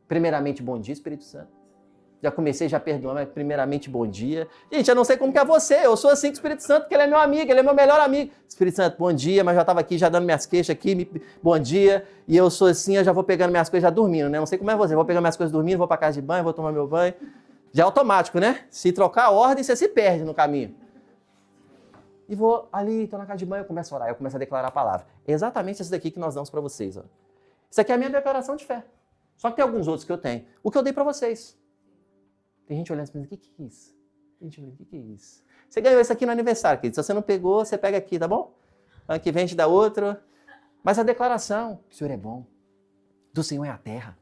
Primeiramente, bom dia, Espírito Santo. Já comecei já perdoando, mas primeiramente, bom dia. Gente, eu não sei como que é você. Eu sou assim com o Espírito Santo, porque ele é meu amigo, ele é meu melhor amigo. Espírito Santo, bom dia, mas já estava aqui já dando minhas queixas aqui, bom dia. E eu sou assim, eu já vou pegando minhas coisas já dormindo, né? Não sei como é você. Vou pegando minhas coisas dormindo, vou para casa de banho, vou tomar meu banho. Já é automático, né? Se trocar a ordem, você se perde no caminho. E vou ali, estou na casa de banho, eu começo a orar, eu começo a declarar a palavra. É exatamente isso daqui que nós damos para vocês. Ó. Isso aqui é a minha declaração de fé. Só que tem alguns outros que eu tenho. O que eu dei para vocês. Tem gente olhando e pensando, o que é isso? Tem gente olhando, o que é isso? Você ganhou isso aqui no aniversário, querido. Se você não pegou, você pega aqui, tá bom? Ano que vem a gente dá outro. Mas a declaração, o Senhor é bom. Do Senhor é a terra.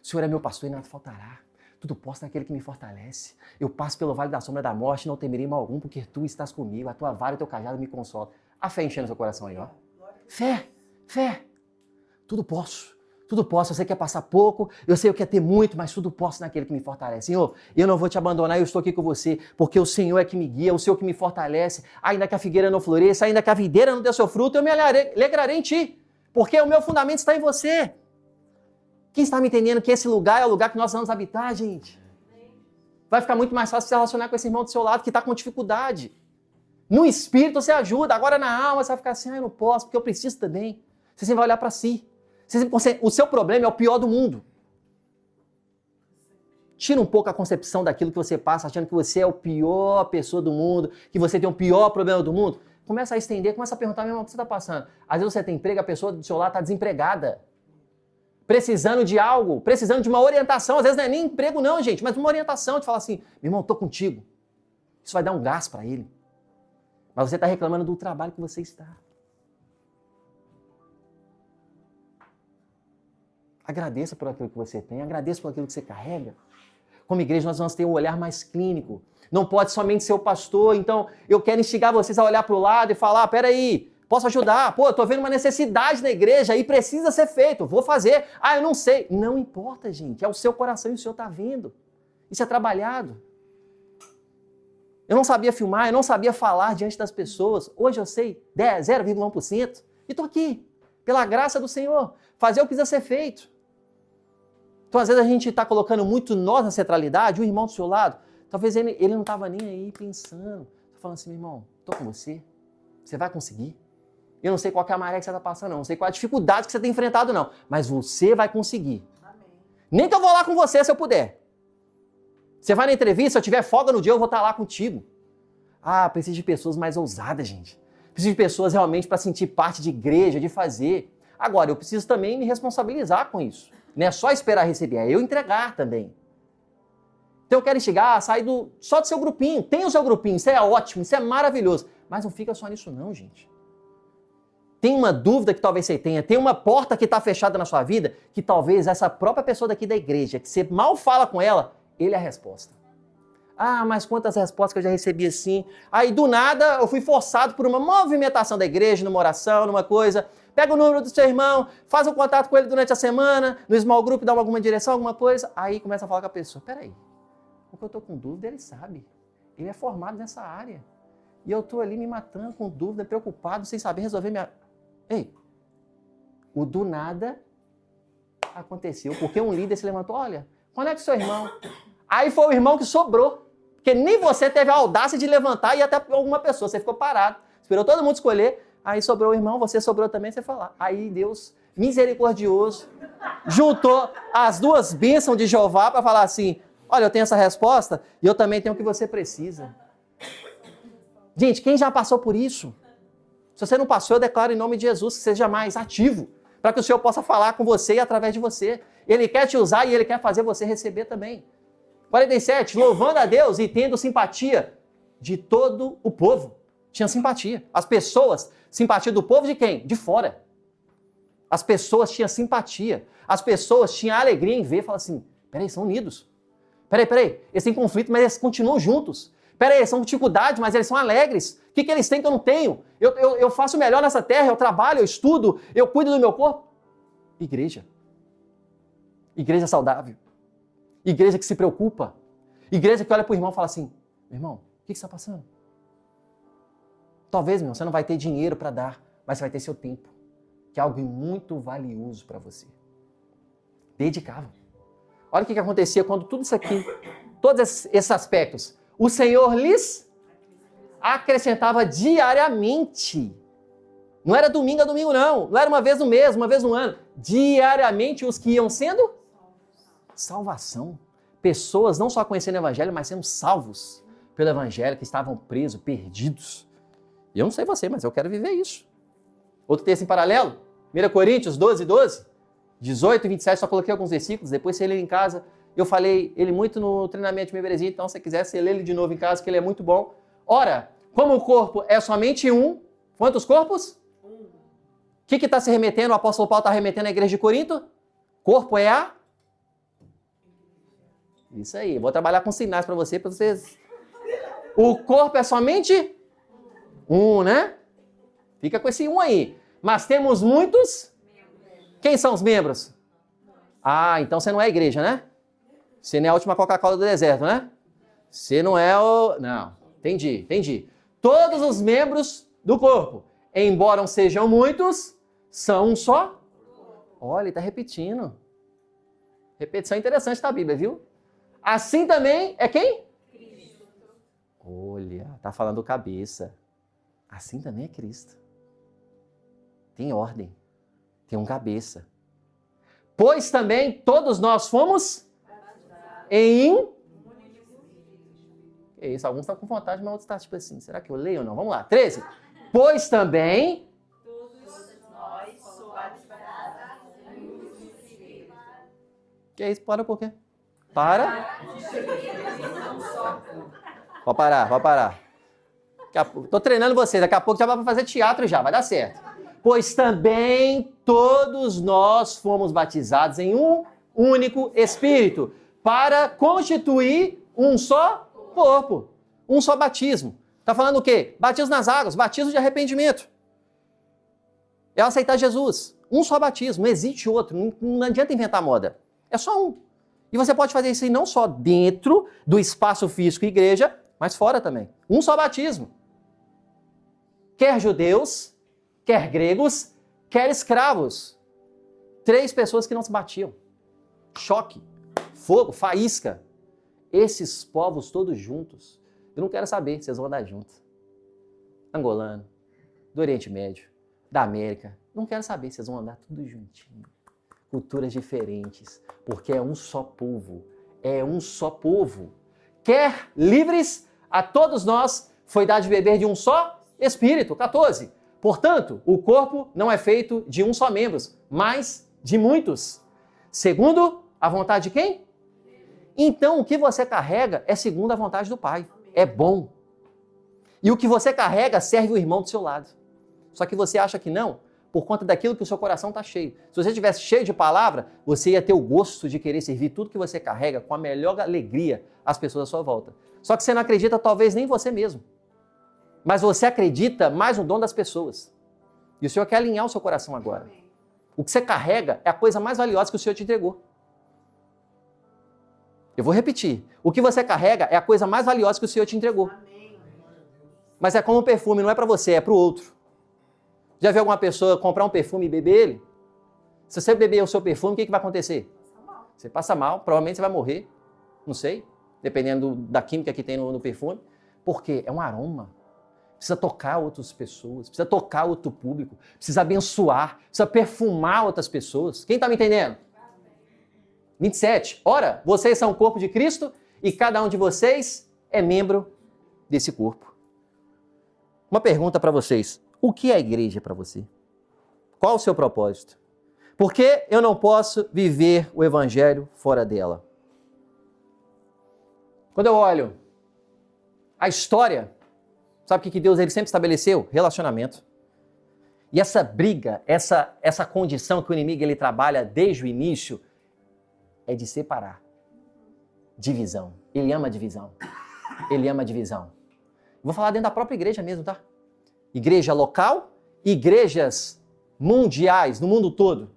O Senhor é meu pastor e nada faltará. Tudo posso naquele que me fortalece. Eu passo pelo vale da sombra da morte, não temerei mal algum, porque tu estás comigo. A tua vara e o teu cajado me consolam. A fé enchendo seu coração aí, ó. Fé, fé. Tudo posso. Tudo posso. Eu sei que é passar pouco, eu sei que é ter muito, mas tudo posso naquele que me fortalece. Senhor, eu não vou te abandonar, eu estou aqui com você, porque o Senhor é que me guia, o Senhor que me fortalece. Ainda que a figueira não floresça, ainda que a videira não dê seu fruto, eu me alegrarei em ti, porque o meu fundamento está em você. Quem está me entendendo que esse lugar é o lugar que nós vamos habitar, gente? Vai ficar muito mais fácil se relacionar com esse irmão do seu lado que está com dificuldade. No espírito você ajuda, agora na alma você vai ficar assim, eu não posso, porque eu preciso também. Você sempre vai olhar para si. O seu problema é o pior do mundo. Tira um pouco a concepção daquilo que você passa, achando que você é a pior pessoa do mundo, que você tem o pior problema do mundo. Começa a estender, começa a perguntar mesmo o que você está passando. Às vezes você tem emprego, a pessoa do seu lado está desempregada. Precisando de algo, precisando de uma orientação. Às vezes não é nem emprego não, gente, mas uma orientação de falar assim, meu irmão, eu tô contigo. Isso vai dar um gás para ele. Mas você está reclamando do trabalho que você está. Agradeça por aquilo que você tem, agradeça por aquilo que você carrega. Como igreja, nós vamos ter um olhar mais clínico. Não pode somente ser o pastor, então eu quero instigar vocês a olhar para o lado e falar, peraí, Posso ajudar? Pô, eu tô vendo uma necessidade na igreja e precisa ser feito. Vou fazer. Ah, eu não sei. Não importa, gente. É o seu coração e o Senhor tá vendo. Isso é trabalhado. Eu não sabia filmar, eu não sabia falar diante das pessoas. Hoje eu sei 0,1%. E estou aqui, pela graça do Senhor. Fazer o que precisa ser feito. Então, às vezes, a gente está colocando muito nós na centralidade, o irmão do seu lado. Talvez ele não estava nem aí pensando. Estou falando assim, meu irmão, estou com você. Você vai conseguir. Eu não sei qual que é a maré que você está passando, não. Não sei qual é a dificuldade que você tem enfrentado, não. Mas você vai conseguir. Amém. Nem que eu vou lá com você, se eu puder. Você vai na entrevista, se eu tiver folga no dia, eu vou estar lá contigo. Ah, preciso de pessoas mais ousadas, gente. Preciso de pessoas realmente para sentir parte de igreja, de fazer. Agora, eu preciso também me responsabilizar com isso. Não é só esperar receber, é eu entregar também. Então eu quero chegar, sair só do seu grupinho. Tem o seu grupinho, isso é ótimo, isso é maravilhoso. Mas não fica só nisso não, gente. Tem uma dúvida que talvez você tenha, tem uma porta que está fechada na sua vida, que talvez essa própria pessoa daqui da igreja, que você mal fala com ela, ele é a resposta. Ah, mas quantas respostas que eu já recebi assim. Aí, do nada, eu fui forçado por uma movimentação da igreja, numa oração, numa coisa. Pega o número do seu irmão, faz um contato com ele durante a semana, no small group, dá alguma direção, alguma coisa. Aí, começa a falar com a pessoa. Peraí, o que eu estou com dúvida, ele sabe. Ele é formado nessa área. E eu estou ali me matando com dúvida, preocupado, sem saber resolver minha... Ei, o do nada aconteceu, porque um líder se levantou, olha, conecta o seu irmão. Aí foi o irmão que sobrou, porque nem você teve a audácia de levantar e até alguma pessoa, você ficou parado, esperou todo mundo escolher, aí sobrou o irmão, você sobrou também, você foi lá. Aí Deus, misericordioso, juntou as duas bênçãos de Jeová para falar assim, olha, eu tenho essa resposta e eu também tenho o que você precisa. Gente, quem já passou por isso? Se você não passou, eu declaro em nome de Jesus que seja mais ativo, para que o Senhor possa falar com você e através de você. Ele quer te usar e Ele quer fazer você receber também. 47, louvando a Deus e tendo simpatia de todo o povo. Tinha simpatia. As pessoas, simpatia do povo de quem? De fora. As pessoas tinham simpatia. As pessoas tinham alegria em ver, falar assim, peraí, são unidos. Peraí, eles têm conflito, mas eles continuam juntos. Peraí, são dificuldades, mas eles são alegres. O que eles têm que eu não tenho? Eu faço o melhor nessa terra, eu trabalho, eu estudo, eu cuido do meu corpo. Igreja. Igreja saudável. Igreja que se preocupa. Igreja que olha para o irmão e fala assim, meu irmão, o que você está passando? Talvez, meu irmão, você não vai ter dinheiro para dar, mas você vai ter seu tempo, que é algo muito valioso para você. Dedicável. Olha o que acontecia quando tudo isso aqui, todos esses aspectos, o Senhor lhes acrescentava diariamente. Não era domingo a domingo, não. Não era uma vez no mês, uma vez no ano. Diariamente os que iam sendo salvação. Pessoas não só conhecendo o Evangelho, mas sendo salvos pelo Evangelho, que estavam presos, perdidos. E eu não sei você, mas eu quero viver isso. Outro texto em paralelo, 1 Coríntios 12, 18 e 27, só coloquei alguns versículos, depois você lê em casa. Eu falei ele muito no treinamento de membresia, então se você quiser, você lê ele de novo em casa, que ele é muito bom. Ora, como o corpo é somente um, quantos corpos? O que está se remetendo? O apóstolo Paulo está remetendo à igreja de Corinto? Corpo é a... Isso aí, vou trabalhar com sinais para vocês. O corpo é somente um, né? Fica com esse um aí. Mas temos muitos... Quem são os membros? Ah, então você não é a igreja, né? Você não é a última Coca-Cola do deserto, né? Você não é o... Não, entendi. Todos os membros do corpo, embora sejam muitos, são um só. Olha, ele está repetindo. Repetição interessante da Bíblia, viu? Assim também é quem? Cristo. Olha, está falando cabeça. Assim também é Cristo. Tem ordem. Tem um cabeça. Pois também todos nós fomos em... É isso, alguns estão com vontade, mas outros estão tipo assim, será que eu leio ou não? Vamos lá, 13. Pois também... Todos nós somos batizados em um Espírito. Que é isso? Para por quê? Para. Pode parar. Estou treinando vocês, daqui a pouco já vai para fazer teatro já, vai dar certo. Pois também todos nós fomos batizados em um único Espírito, para constituir um só corpo, um só batismo. Está falando o quê? Batismo nas águas, batismo de arrependimento. É aceitar Jesus. Um só batismo, não existe outro, não adianta inventar moda. É só um. E você pode fazer isso aí não só dentro do espaço físico igreja, mas fora também. Um só batismo. Quer judeus, quer gregos, quer escravos. 3 pessoas que não se batiam. Choque, fogo, faísca. Esses povos todos juntos. Eu não quero saber, vocês vão andar juntos. Angolano, do Oriente Médio, da América. Não quero saber, vocês vão andar tudo juntinho. Culturas diferentes, porque é um só povo. É um só povo. Quer livres, a todos nós foi dado de beber de um só Espírito. 14. Portanto, o corpo não é feito de um só membro, mas de muitos. Segundo a vontade de quem? Então, o que você carrega é segundo a vontade do Pai. É bom. E o que você carrega serve o irmão do seu lado. Só que você acha que não, por conta daquilo que o seu coração está cheio. Se você estivesse cheio de palavra, você ia ter o gosto de querer servir tudo que você carrega com a melhor alegria às pessoas à sua volta. Só que você não acredita, talvez, nem você mesmo. Mas você acredita mais no dom das pessoas. E o Senhor quer alinhar o seu coração agora. O que você carrega é a coisa mais valiosa que o Senhor te entregou. Eu vou repetir. O que você carrega é a coisa mais valiosa que o Senhor te entregou. Mas é como um perfume, não é para você, é para o outro. Já viu alguma pessoa comprar um perfume e beber ele? Se você beber o seu perfume, o que vai acontecer? Você passa mal, provavelmente você vai morrer. Não sei, dependendo da química que tem no perfume. Porque é um aroma. Precisa tocar outras pessoas, precisa tocar outro público, precisa abençoar, precisa perfumar outras pessoas. Quem está me entendendo? 27. Ora, vocês são o corpo de Cristo e cada um de vocês é membro desse corpo. Uma pergunta para vocês. O que é a igreja para você? Qual o seu propósito? Por que eu não posso viver o evangelho fora dela? Quando eu olho a história, sabe o que Deus ele sempre estabeleceu? Relacionamento. E essa briga, essa condição que o inimigo ele trabalha desde o início é de separar. Divisão. Ele ama divisão. Ele ama divisão. Vou falar dentro da própria igreja mesmo, tá? Igreja local, igrejas mundiais, no mundo todo.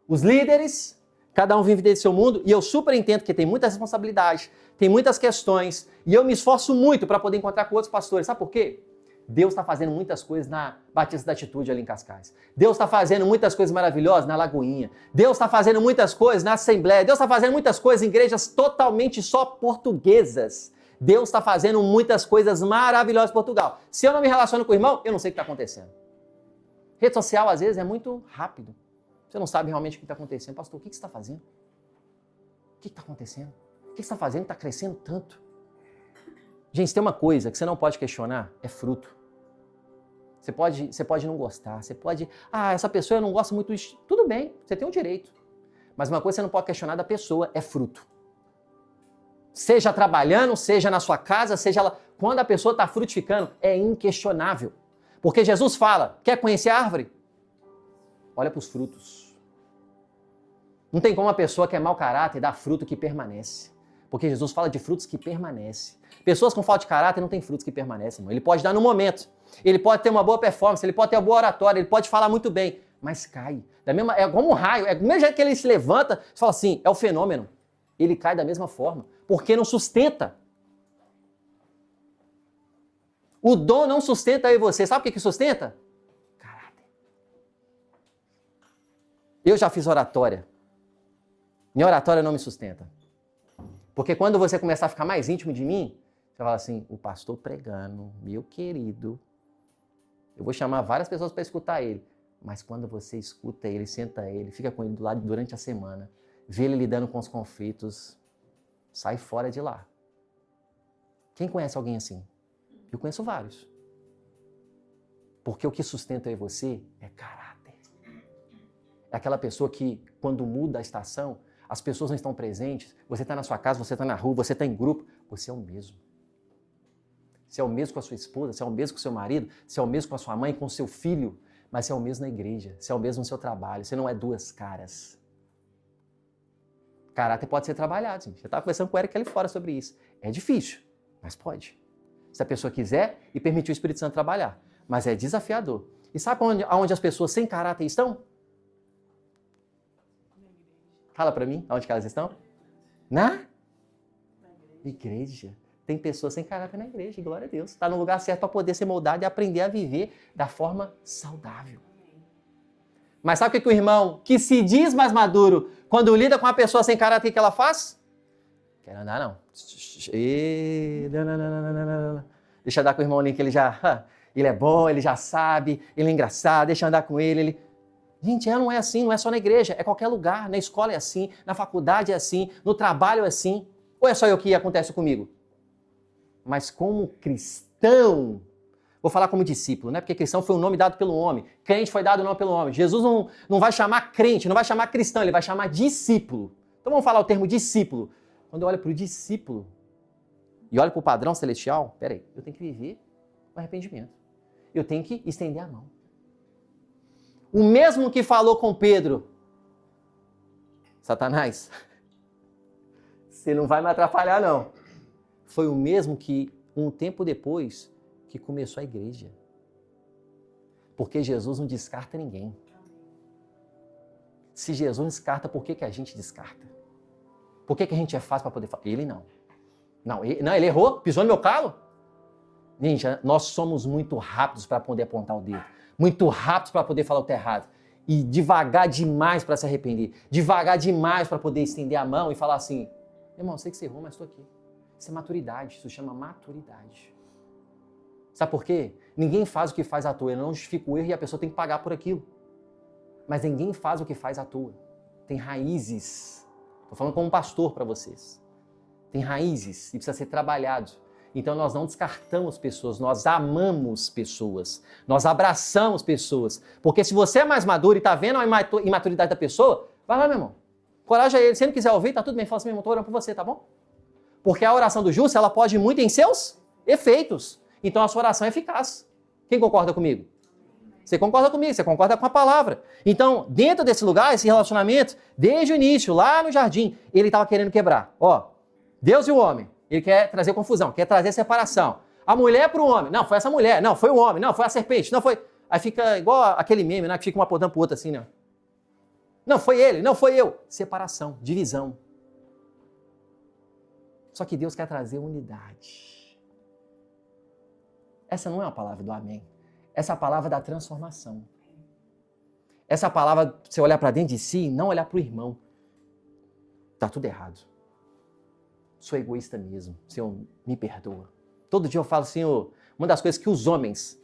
Os líderes, cada um vive dentro do seu mundo, e eu super entendo que tem muitas responsabilidades, tem muitas questões, e eu me esforço muito para poder encontrar com outros pastores. Sabe por quê? Deus está fazendo muitas coisas na Batista da Atitude ali em Cascais. Deus está fazendo muitas coisas maravilhosas na Lagoinha. Deus está fazendo muitas coisas na Assembleia. Deus está fazendo muitas coisas em igrejas totalmente só portuguesas. Deus está fazendo muitas coisas maravilhosas em Portugal. Se eu não me relaciono com o irmão, eu não sei o que está acontecendo. Rede social, às vezes, é muito rápido. Você não sabe realmente o que está acontecendo. Pastor, o que você está fazendo? O que está acontecendo? O que você está fazendo que está crescendo tanto? Gente, tem uma coisa que você não pode questionar, é fruto. Você pode não gostar, você pode... essa pessoa eu não gosto muito disso. Tudo bem, você tem o direito. Mas uma coisa que você não pode questionar da pessoa é fruto. Seja trabalhando, seja na sua casa, seja ela... Quando a pessoa está frutificando, é inquestionável. Porque Jesus fala, quer conhecer a árvore? Olha para os frutos. Não tem como uma pessoa que é mau caráter dar fruto que permanece. Porque Jesus fala de frutos que permanecem. Pessoas com falta de caráter não têm frutos que permanecem, irmão. Ele pode dar no momento. Ele pode ter uma boa performance, ele pode ter uma boa oratória, ele pode falar muito bem, mas cai. É como um raio, é do mesmo jeito que ele se levanta, você fala assim, é o fenômeno. Ele cai da mesma forma, porque não sustenta. O dom não sustenta eu e você. Sabe o que sustenta? Caráter. Eu já fiz oratória. Minha oratória não me sustenta. Porque quando você começar a ficar mais íntimo de mim, você fala assim, o pastor pregando, meu querido, eu vou chamar várias pessoas para escutar ele. Mas quando você escuta ele, senta ele, fica com ele do lado durante a semana, vê ele lidando com os conflitos, sai fora de lá. Quem conhece alguém assim? Eu conheço vários. Porque o que sustenta eu e você é caráter. É aquela pessoa que, quando muda a estação, as pessoas não estão presentes, você está na sua casa, você está na rua, você está em grupo, você é o mesmo. Você é o mesmo com a sua esposa, você é o mesmo com o seu marido, você é o mesmo com a sua mãe, com o seu filho, mas você é o mesmo na igreja, você é o mesmo no seu trabalho, você não é duas caras. Caráter pode ser trabalhado, gente. Eu estava conversando com o Eric ali fora sobre isso. É difícil, mas pode. Se a pessoa quiser e permitir o Espírito Santo trabalhar. Mas é desafiador. E sabe onde as pessoas sem caráter estão? Fala para mim, onde que elas estão? Na igreja. Tem pessoas sem caráter na igreja, glória a Deus. Está no lugar certo para poder ser moldado e aprender a viver da forma saudável. Mas sabe o que o irmão que se diz mais maduro, quando lida com uma pessoa sem caráter, o que ela faz? Quero andar, não. Deixa eu andar com o irmão ali, que ele é bom, ele já sabe, ele é engraçado, deixa eu andar com ele. Gente, não é assim, não é só na igreja, é qualquer lugar. Na escola é assim, na faculdade é assim, no trabalho é assim. Ou é só eu que acontece comigo? Mas como cristão, vou falar como discípulo, né? Porque cristão foi um nome dado pelo homem, crente foi dado não pelo homem. Jesus não vai chamar crente, não vai chamar cristão, ele vai chamar discípulo. Então vamos falar o termo discípulo. Quando eu olho para o discípulo e olho para o padrão celestial, peraí, eu tenho que viver o arrependimento. Eu tenho que estender a mão. O mesmo que falou com Pedro, Satanás, você não vai me atrapalhar não. Foi o mesmo que, um tempo depois, que começou a igreja. Porque Jesus não descarta ninguém. Se Jesus descarta, por que a gente descarta? Por que a gente é fácil para poder falar? Ele não. Não, ele errou, pisou no meu calo. Gente, nós somos muito rápidos para poder apontar o dedo. Muito rápidos para poder falar o que é errado. E devagar demais para se arrepender. Devagar demais para poder estender a mão e falar assim, irmão, eu sei que você errou, mas estou aqui. Isso é maturidade, isso chama maturidade. Sabe por quê? Ninguém faz o que faz à toa, ele não justifica o erro e a pessoa tem que pagar por aquilo. Mas ninguém faz o que faz à toa. Tem raízes. Estou falando como um pastor para vocês. Tem raízes e precisa ser trabalhado. Então nós não descartamos pessoas, nós amamos pessoas, nós abraçamos pessoas. Porque se você é mais maduro e está vendo a imaturidade da pessoa, vai lá, meu irmão. Coragem a ele. Se ele não quiser ouvir, tá tudo bem. Fala assim, meu irmão, estou orando por você, tá bom? Porque a oração do justo, ela pode ir muito em seus efeitos. Então a sua oração é eficaz. Quem concorda comigo? Você concorda comigo, você concorda com a palavra. Então, dentro desse lugar, esse relacionamento, desde o início, lá no jardim, ele estava querendo quebrar. Ó, Deus e o homem, ele quer trazer confusão, quer trazer separação. A mulher para o homem, não, foi essa mulher, não, foi o homem, não, foi a serpente, não foi... Aí fica igual aquele meme, né, que fica uma apontando para o outro assim, né? Não, foi ele, não foi eu. Separação, divisão. Só que Deus quer trazer unidade. Essa não é uma palavra do amém. Essa é a palavra da transformação. Essa é a palavra, você olhar para dentro de si e não olhar para o irmão. Tá tudo errado. Sou egoísta mesmo. Senhor, me perdoa. Todo dia eu falo, Senhor, uma das coisas que os homens,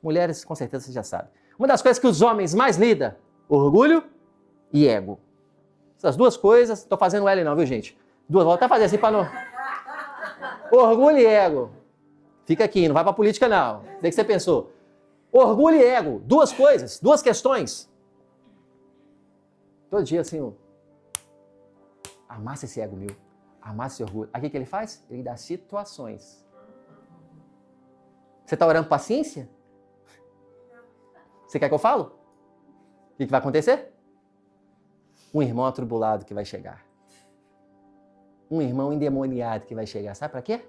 mulheres com certeza você já sabe, uma das coisas que os homens mais lidam, orgulho e ego. Essas duas coisas, estou fazendo L não, viu gente? Duas, vou até fazer assim para não... Orgulho e ego. Fica aqui, não vai para política não. Sei que você pensou. Orgulho e ego, duas coisas, duas questões. Todo dia assim, amassa esse ego meu, amassa esse orgulho. Aí o que ele faz? Ele dá situações. Você está orando paciência? Você quer que eu falo? O que vai acontecer? Um irmão atribulado que vai chegar. Um irmão endemoniado que vai chegar. Sabe para quê?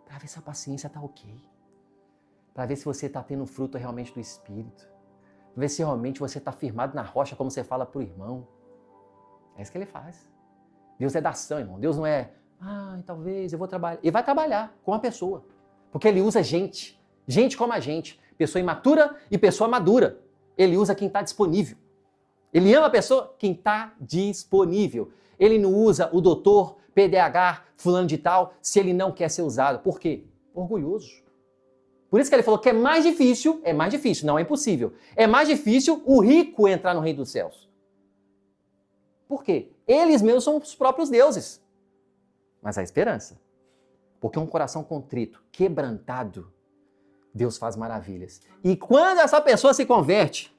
Para ver se a paciência está ok. Para ver se você está tendo fruto realmente do Espírito. Para ver se realmente você está firmado na rocha, como você fala para o irmão. É isso que ele faz. Deus é da ação, irmão. Deus não é, talvez eu vou trabalhar. Ele vai trabalhar com a pessoa. Porque ele usa gente. Gente como a gente. Pessoa imatura e pessoa madura. Ele usa quem está disponível. Ele ama a pessoa, quem está disponível. Ele não usa o doutor, PDH, fulano de tal, se ele não quer ser usado. Por quê? Orgulhoso. Por isso que ele falou que é mais difícil, não é impossível, é mais difícil o rico entrar no reino dos céus. Por quê? Eles mesmos são os próprios deuses. Mas há esperança. Porque um coração contrito, quebrantado, Deus faz maravilhas. E quando essa pessoa se converte,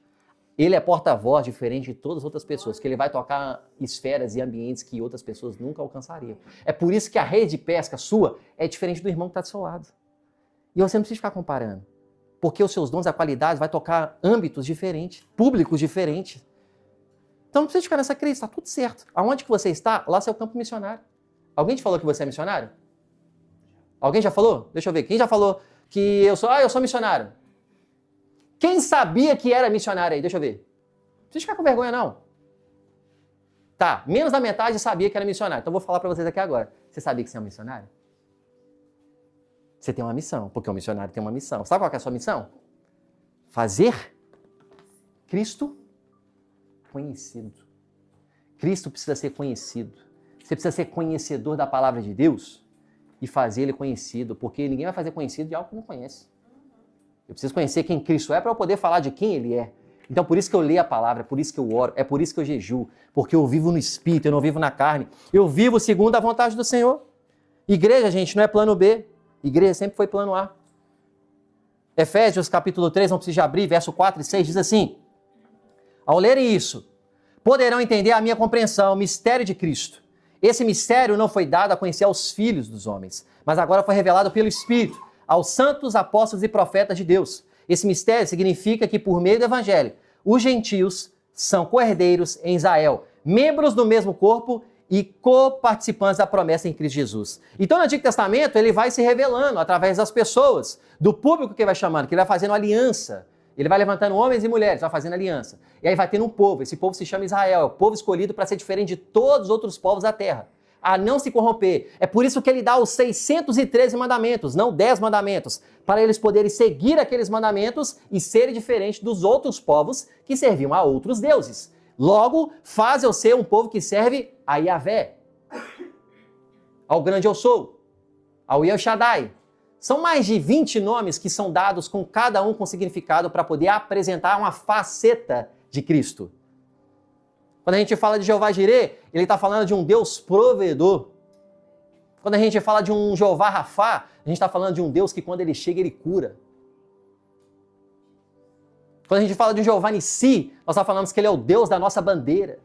ele é porta-voz diferente de todas as outras pessoas, que ele vai tocar esferas e ambientes que outras pessoas nunca alcançariam. É por isso que a rede de pesca sua é diferente do irmão que está do seu lado. E você não precisa ficar comparando. Porque os seus dons, a qualidade, vai tocar âmbitos diferentes, públicos diferentes. Então não precisa ficar nessa crise, está tudo certo. Aonde que você está, lá é o campo missionário. Alguém te falou que você é missionário? Alguém já falou? Deixa eu ver. Quem já falou que eu sou missionário? Quem sabia que era missionário aí? Deixa eu ver. Não precisa ficar com vergonha, não. Tá, menos da metade sabia que era missionário. Então eu vou falar para vocês aqui agora. Você sabia que você é um missionário? Você tem uma missão, porque o missionário tem uma missão. Sabe qual que é a sua missão? Fazer Cristo conhecido. Cristo precisa ser conhecido. Você precisa ser conhecedor da palavra de Deus e fazer ele conhecido, porque ninguém vai fazer conhecido de algo que não conhece. Eu preciso conhecer quem Cristo é para eu poder falar de quem ele é. Então, por isso que eu leio a palavra, é por isso que eu oro, é por isso que eu jejuo, porque eu vivo no Espírito, eu não vivo na carne. Eu vivo segundo a vontade do Senhor. Igreja, gente, não é plano B. Igreja sempre foi plano A. Efésios capítulo 3, não precisa abrir, verso 4 e 6, diz assim: ao lerem isso, poderão entender a minha compreensão, o mistério de Cristo. Esse mistério não foi dado a conhecer aos filhos dos homens, mas agora foi revelado pelo Espírito, aos santos apóstolos e profetas de Deus. Esse mistério significa que, por meio do Evangelho, os gentios são co-herdeiros em Israel, membros do mesmo corpo e co-participantes da promessa em Cristo Jesus. Então, no Antigo Testamento, ele vai se revelando através das pessoas, do público que ele vai chamando, que ele vai fazendo aliança. Ele vai levantando homens e mulheres, vai fazendo aliança. E aí vai tendo um povo, esse povo se chama Israel, é o povo escolhido para ser diferente de todos os outros povos da terra, a não se corromper. É por isso que ele dá os 613 mandamentos, não 10 mandamentos, para eles poderem seguir aqueles mandamentos e serem diferentes dos outros povos que serviam a outros deuses. Logo, faz eu ser um povo que serve a Yahvé, ao grande eu sou, ao El Shaddai. São mais de 20 nomes que são dados com cada um com significado para poder apresentar uma faceta de Cristo. Quando a gente fala de Jeová Jireh, ele está falando de um Deus provedor. Quando a gente fala de um Jeová Rafá, a gente está falando de um Deus que quando ele chega, ele cura. Quando a gente fala de um Jeová Nissi, nós falamos que ele é o Deus da nossa bandeira.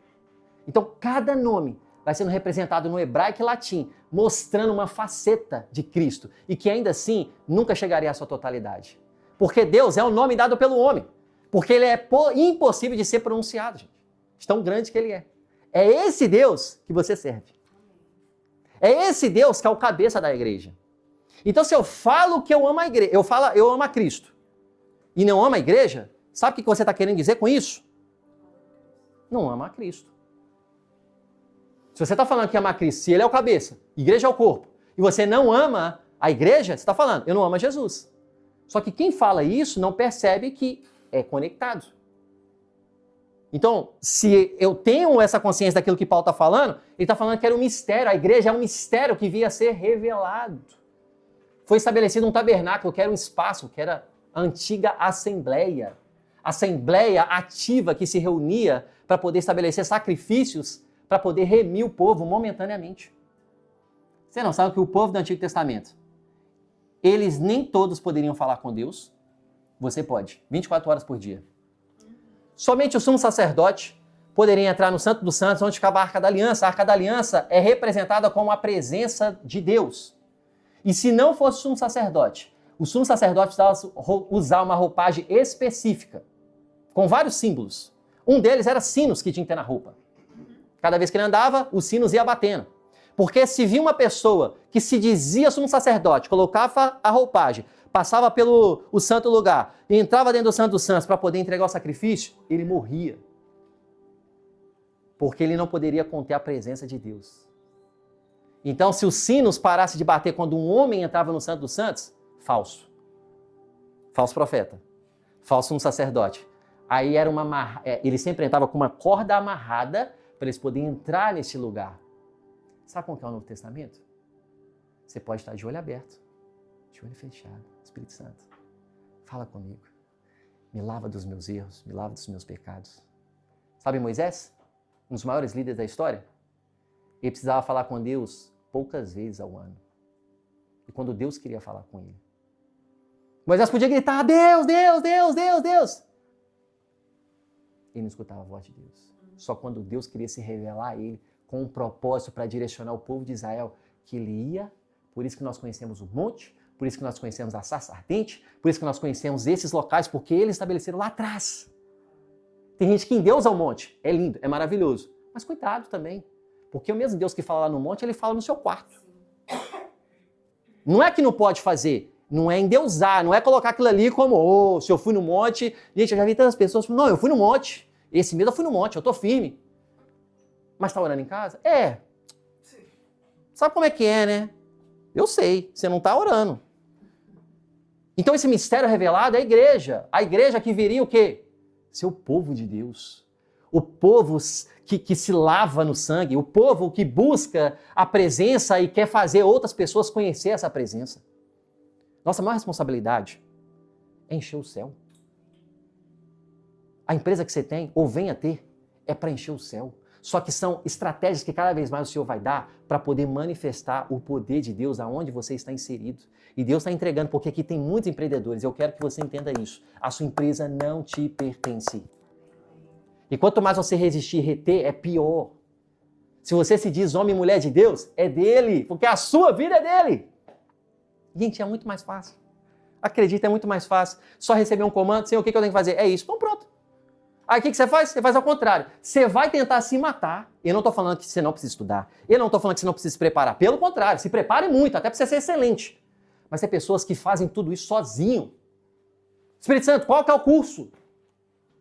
Então, cada nome vai sendo representado no hebraico e latim, mostrando uma faceta de Cristo, e que ainda assim nunca chegaria à sua totalidade. Porque Deus é o nome dado pelo homem, porque ele é impossível de ser pronunciado, gente. De tão grande que ele é. É esse Deus que você serve. É esse Deus que é o cabeça da igreja. Então, se eu falo que eu amo a igreja, eu amo a Cristo, e não amo a igreja, sabe o que você está querendo dizer com isso? Não ama a Cristo. Se você está falando que ama a Cristo, se ele é o cabeça, igreja é o corpo, e você não ama a igreja, você está falando, eu não amo a Jesus. Só que quem fala isso não percebe que é conectado. Então, se eu tenho essa consciência daquilo que Paulo está falando, ele está falando que era um mistério, a igreja é um mistério que via ser revelado. Foi estabelecido um tabernáculo, que era um espaço, que era a antiga assembleia ativa que se reunia para poder estabelecer sacrifícios para poder remir o povo momentaneamente. Você não sabe que o povo do Antigo Testamento, eles nem todos poderiam falar com Deus. Você pode, 24 horas por dia. Somente o sumo sacerdote poderia entrar no Santo dos Santos, onde ficava a Arca da Aliança. A Arca da Aliança é representada como a presença de Deus. E se não fosse o sumo sacerdote precisava usar uma roupagem específica, com vários símbolos. Um deles era sinos que tinha que ter na roupa. Cada vez que ele andava, os sinos iam batendo. Porque se via uma pessoa que se dizia sumo sacerdote, colocava a roupagem, passava pelo o santo lugar, e entrava dentro do Santo dos Santos para poder entregar o sacrifício, ele morria. Porque ele não poderia conter a presença de Deus. Então, se os sinos parassem de bater quando um homem entrava no Santo dos Santos, falso. Falso profeta. Falso sumo sacerdote. Aí era ele sempre entrava com uma corda amarrada para eles poderem entrar nesse lugar. Sabe como que é o Novo Testamento? Você pode estar de olho aberto, de olho fechado. Espírito Santo, fala comigo. Me lava dos meus erros, me lava dos meus pecados. Sabe Moisés? Um dos maiores líderes da história? Ele precisava falar com Deus poucas vezes ao ano. E quando Deus queria falar com ele. Moisés podia gritar, Deus, Deus, Deus, Deus, Deus. Ele não escutava a voz de Deus. Só quando Deus queria se revelar a ele com um propósito para direcionar o povo de Israel, que ele ia. Por isso que nós conhecemos o monte, por isso que nós conhecemos a sarça ardente, por isso que nós conhecemos esses locais, porque eles estabeleceram lá atrás. Tem gente que endeusa o monte, é lindo, é maravilhoso, mas cuidado também, porque o mesmo Deus que fala lá no monte, ele fala no seu quarto. Não é que não pode fazer, Não é endeusar, não é colocar aquilo ali como, se eu fui no monte... Gente, eu já vi tantas pessoas falando, não, eu fui no monte. Esse mês eu fui no monte, eu tô firme. Mas tá orando em casa? É. Sabe como é que é, né? Eu sei, você não tá orando. Então esse mistério revelado é a igreja. A igreja que viria o quê? Ser o povo de Deus. O povo que se lava no sangue. O povo que busca a presença e quer fazer outras pessoas conhecer essa presença. Nossa maior responsabilidade é encher o céu. A empresa que você tem, ou venha ter, é para encher o céu. Só que são estratégias que cada vez mais o Senhor vai dar para poder manifestar o poder de Deus aonde você está inserido. E Deus está entregando, porque aqui tem muitos empreendedores. Eu quero que você entenda isso. A sua empresa não te pertence. E quanto mais você resistir e reter, é pior. Se você se diz homem e mulher de Deus, é dele, porque a sua vida é dele. Gente, é muito mais fácil. Acredita, é muito mais fácil. Só receber um comando, Senhor, o que eu tenho que fazer? É isso, então pronto. Aí o que você faz? Você faz ao contrário. Você vai tentar se matar. Eu não estou falando que você não precisa estudar. Eu não estou falando que você não precisa se preparar. Pelo contrário, se prepare muito, até para você ser excelente. Mas tem pessoas que fazem tudo isso sozinho. Espírito Santo, qual que é o curso?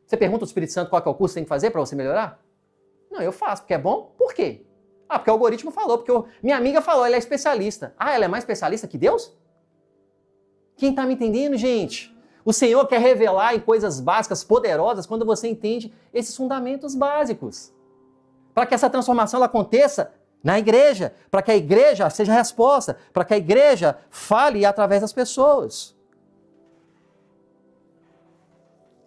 Você pergunta ao Espírito Santo qual que é o curso que você tem que fazer para você melhorar? Não, eu faço, porque é bom. Por quê? Ah, porque o algoritmo falou, porque minha amiga falou, ela é especialista. Ah, ela é mais especialista que Deus? Quem está me entendendo, gente? O Senhor quer revelar em coisas básicas, poderosas, quando você entende esses fundamentos básicos. Para que essa transformação ela aconteça na igreja, para que a igreja seja a resposta, para que a igreja fale através das pessoas.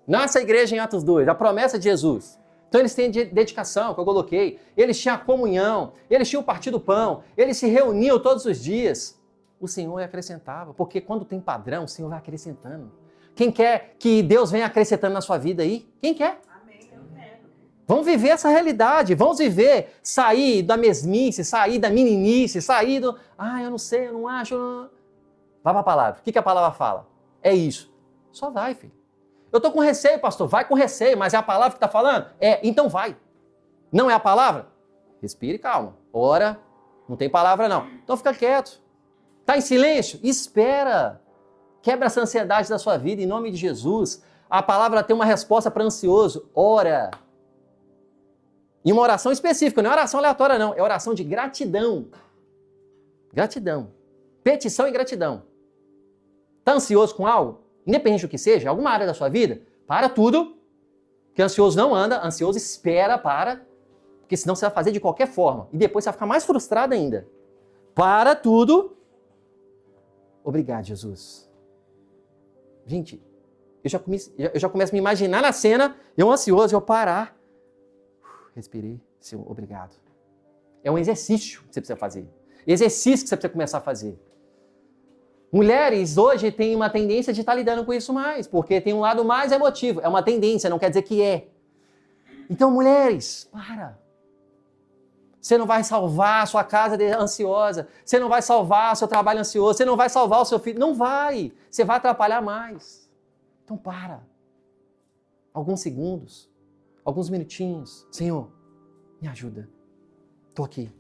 Nasce a igreja em Atos 2, a promessa de Jesus. Então eles têm dedicação, que eu coloquei, eles tinham a comunhão, eles tinham o partir do pão, eles se reuniam todos os dias. O Senhor acrescentava, porque quando tem padrão, o Senhor vai acrescentando. Quem quer que Deus venha acrescentando na sua vida aí? Quem quer? Amém, eu quero. Vamos viver essa realidade, vamos viver, sair da mesmice, sair da meninice, sair do... eu não sei, eu não acho... Não... Vai para a palavra. O que a palavra fala? É isso. Só vai, filho. Eu estou com receio, pastor. Vai com receio, mas é a palavra que está falando? É, então vai. Não é a palavra? Respire e calma. Ora, não tem palavra não. Então fica quieto. Está em silêncio? Espera. Quebra essa ansiedade da sua vida, em nome de Jesus. A palavra tem uma resposta para ansioso. Ora. E uma oração específica, não é oração aleatória não, é oração de gratidão. Gratidão. Petição e gratidão. Está ansioso com algo? Independente do que seja, alguma área da sua vida, para tudo, que ansioso não anda, ansioso espera porque senão você vai fazer de qualquer forma. E depois você vai ficar mais frustrado ainda. Para tudo. Obrigado, Jesus. Gente, eu já começo a me imaginar na cena, eu ansioso, eu parar. Respirei, Senhor, obrigado. É um exercício que você precisa fazer. Exercício que você precisa começar a fazer. Mulheres hoje têm uma tendência de estar lidando com isso mais, porque tem um lado mais emotivo. É uma tendência, não quer dizer que é. Então, mulheres, para. Você não vai salvar a sua casa ansiosa. Você não vai salvar o seu trabalho ansioso. Você não vai salvar o seu filho. Não vai. Você vai atrapalhar mais. Então, para. Alguns segundos, alguns minutinhos. Senhor, me ajuda. Estou aqui.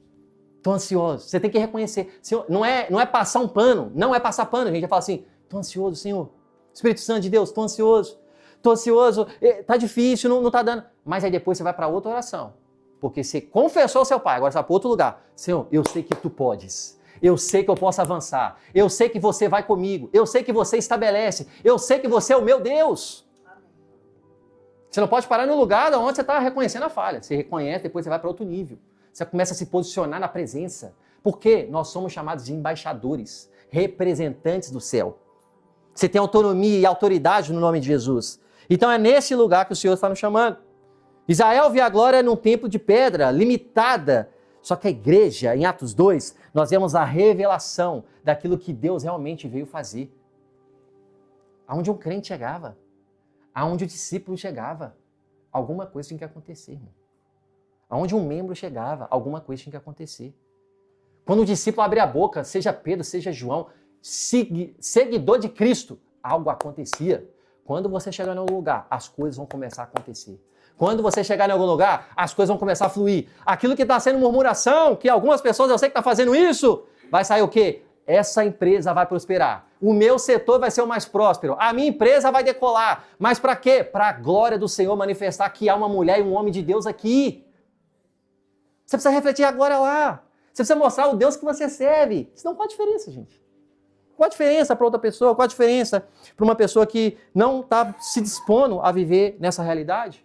Estou ansioso. Você tem que reconhecer. Senhor, não é passar um pano. Não é passar pano. A gente vai falar assim, estou ansioso, Senhor. Espírito Santo de Deus, estou ansioso. Estou ansioso. Está difícil, não está dando. Mas aí depois você vai para outra oração. Porque você confessou ao seu pai. Agora você vai para outro lugar. Senhor, eu sei que tu podes. Eu sei que eu posso avançar. Eu sei que você vai comigo. Eu sei que você estabelece. Eu sei que você é o meu Deus. Você não pode parar no lugar onde você está reconhecendo a falha. Você reconhece, depois você vai para outro nível. Você começa a se posicionar na presença. Porque nós somos chamados de embaixadores, representantes do céu. Você tem autonomia e autoridade no nome de Jesus. Então é nesse lugar que o Senhor está nos chamando. Israel via a glória num templo de pedra, limitada. Só que a igreja, em Atos 2, nós vemos a revelação daquilo que Deus realmente veio fazer. Aonde um crente chegava, aonde o discípulo chegava, alguma coisa tinha que acontecer, irmão. Aonde um membro chegava, alguma coisa tinha que acontecer. Quando o discípulo abria a boca, seja Pedro, seja João, seguidor de Cristo, algo acontecia. Quando você chegar em algum lugar, as coisas vão começar a acontecer. Quando você chegar em algum lugar, as coisas vão começar a fluir. Aquilo que está sendo murmuração, que algumas pessoas eu sei que estão fazendo isso, vai sair o quê? essa empresa vai prosperar. O meu setor vai ser o mais próspero. A minha empresa vai decolar. Mas para quê? Para a glória do Senhor manifestar que há uma mulher e um homem de Deus aqui. Você precisa refletir agora lá. Você precisa mostrar o Deus que você serve. Senão qual a diferença, gente? Qual a diferença para outra pessoa? Qual a diferença para uma pessoa que não está se dispondo a viver nessa realidade?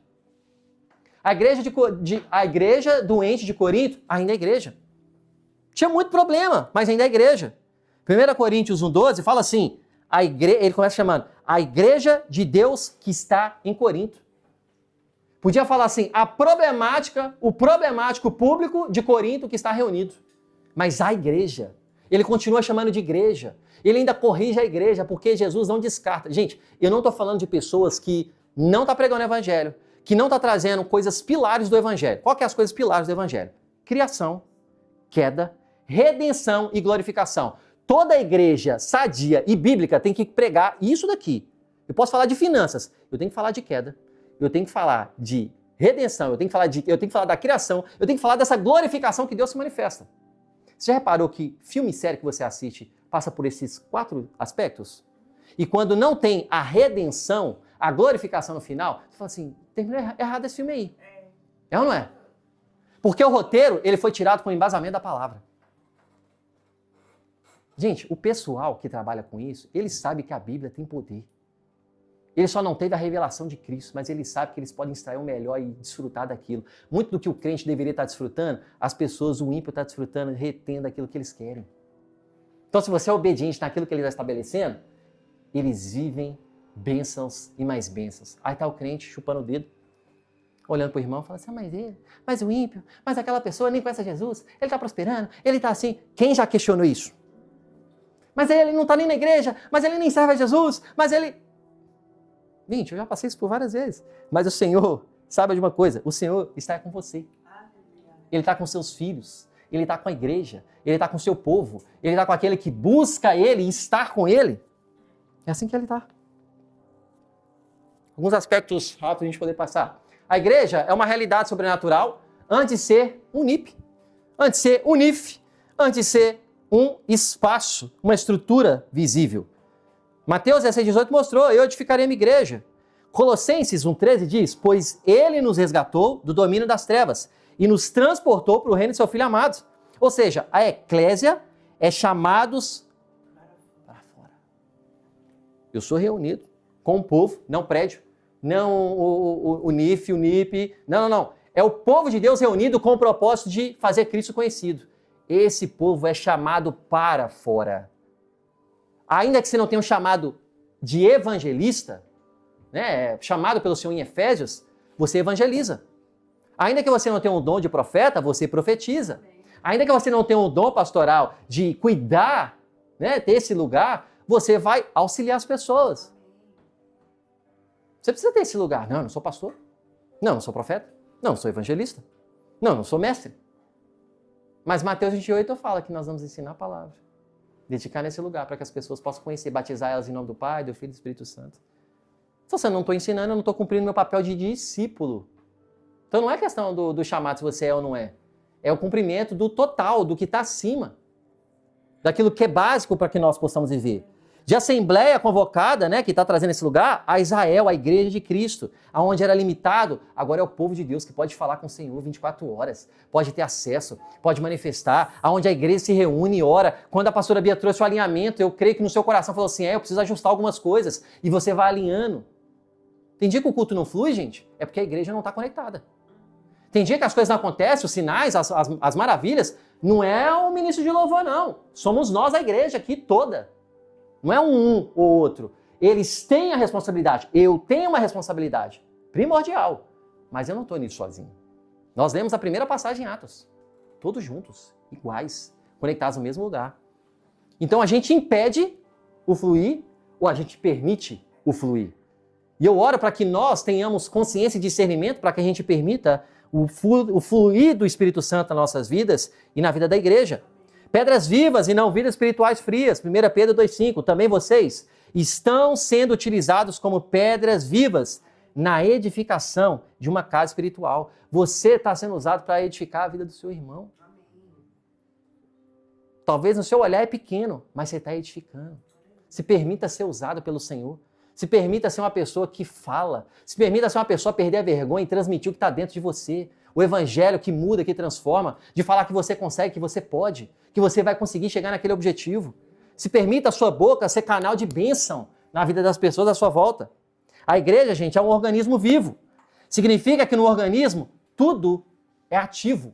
A igreja doente de Corinto ainda é igreja. Tinha muito problema, mas ainda é igreja. 1 Coríntios 1,12 fala assim, ele começa chamando a igreja de Deus que está em Corinto. Podia falar assim, o problemático público de Corinto que está reunido. Mas a igreja, ele continua chamando de igreja. Ele ainda corrige a igreja, porque Jesus não descarta. Gente, eu não estou falando de pessoas que não estão pregando o evangelho, que não estão trazendo coisas pilares do evangelho. Qual que é as coisas pilares do evangelho? Criação, queda, redenção e glorificação. Toda igreja sadia e bíblica tem que pregar isso daqui. Eu posso falar de finanças, eu tenho que falar de queda, eu tenho que falar de redenção, eu tenho que falar da criação, eu tenho que falar dessa glorificação que Deus se manifesta. Você já reparou que filme e série que você assiste passa por esses 4 aspectos? E quando não tem a redenção, a glorificação no final, você fala assim, terminou errado esse filme aí. É ou não é? Porque o roteiro, ele foi tirado com o embasamento da palavra. Gente, o pessoal que trabalha com isso, ele sabe que a Bíblia tem poder. Ele só não teve a revelação de Cristo, mas ele sabe que eles podem extrair o melhor e desfrutar daquilo. Muito do que o crente deveria estar desfrutando, as pessoas, o ímpio está desfrutando, retendo aquilo que eles querem. Então, se você é obediente naquilo que ele está estabelecendo, eles vivem bênçãos e mais bênçãos. Aí está o crente chupando o dedo, olhando para o irmão e falando assim, mas o ímpio, mas aquela pessoa nem conhece Jesus, ele está prosperando, ele está assim. Quem já questionou isso? Mas ele não está nem na igreja, mas ele nem serve a Jesus, mas ele... Gente, eu já passei isso por várias vezes. Mas o Senhor, sabe de uma coisa? O Senhor está com você. Ele está com seus filhos, ele está com a igreja, ele está com o seu povo, ele está com aquele que busca ele e estar com ele. É assim que ele está. Alguns aspectos rápidos a gente poder passar. A igreja é uma realidade sobrenatural antes de ser um NIP, antes de ser um NIF, antes de ser um espaço, uma estrutura visível. Mateus 16,18 mostrou, eu edificarei a minha igreja. Colossenses 1,13 diz, pois ele nos resgatou do domínio das trevas e nos transportou para o reino de seu Filho amado. Ou seja, a eclésia é chamados para fora. Eu sou reunido com o povo, não prédio, não o NIF, o NIP, não. É o povo de Deus reunido com o propósito de fazer Cristo conhecido. Esse povo é chamado para fora. Ainda que você não tenha um chamado de evangelista, né, chamado pelo Senhor em Efésios, você evangeliza. Ainda que você não tenha um dom de profeta, você profetiza. Ainda que você não tenha um dom pastoral de cuidar, né, ter esse lugar, você vai auxiliar as pessoas. Você precisa ter esse lugar. Não, eu não sou pastor. Não, eu não sou profeta. Não, eu sou evangelista. Não, eu não sou mestre. Mas Mateus 28 fala que nós vamos ensinar a palavra. Dedicar nesse lugar para que as pessoas possam conhecer, batizar elas em nome do Pai, do Filho e do Espírito Santo. Então, se eu não estou ensinando, eu não estou cumprindo meu papel de discípulo. Então, não é questão do chamado se você é ou não é. É o cumprimento do total, do que está acima. Daquilo que é básico para que nós possamos viver. De assembleia convocada, né, que está trazendo esse lugar, a Israel, a igreja de Cristo, aonde era limitado, agora é o povo de Deus que pode falar com o Senhor 24 horas, pode ter acesso, pode manifestar, aonde a igreja se reúne e ora. Quando a pastora Bia trouxe o alinhamento, eu creio que no seu coração falou assim, eu preciso ajustar algumas coisas, e você vai alinhando. Tem dia que o culto não flui, gente? É porque a igreja não está conectada. Tem dia que as coisas não acontecem, os sinais, as maravilhas, não é o ministro de louvor, não. Somos nós, a igreja aqui toda. Não é um ou outro. Eles têm a responsabilidade. Eu tenho uma responsabilidade primordial. Mas eu não estou nisso sozinho. Nós lemos a primeira passagem em Atos. Todos juntos, iguais, conectados no mesmo lugar. Então a gente impede o fluir ou a gente permite o fluir. E eu oro para que nós tenhamos consciência e discernimento para que a gente permita o fluir do Espírito Santo nas nossas vidas e na vida da igreja. Pedras vivas e não vidas espirituais frias. 1 Pedro 2,5. Também vocês estão sendo utilizados como pedras vivas na edificação de uma casa espiritual. Você está sendo usado para edificar a vida do seu irmão. Talvez no seu olhar é pequeno, mas você está edificando. Se permita ser usado pelo Senhor. Se permita ser uma pessoa que fala. Se permita ser uma pessoa a perder a vergonha e transmitir o que está dentro de você. O evangelho que muda, que transforma. De falar que você consegue, que você pode. Que você vai conseguir chegar naquele objetivo. Se permita a sua boca ser canal de bênção na vida das pessoas à sua volta. A igreja, gente, é um organismo vivo. Significa que no organismo tudo é ativo.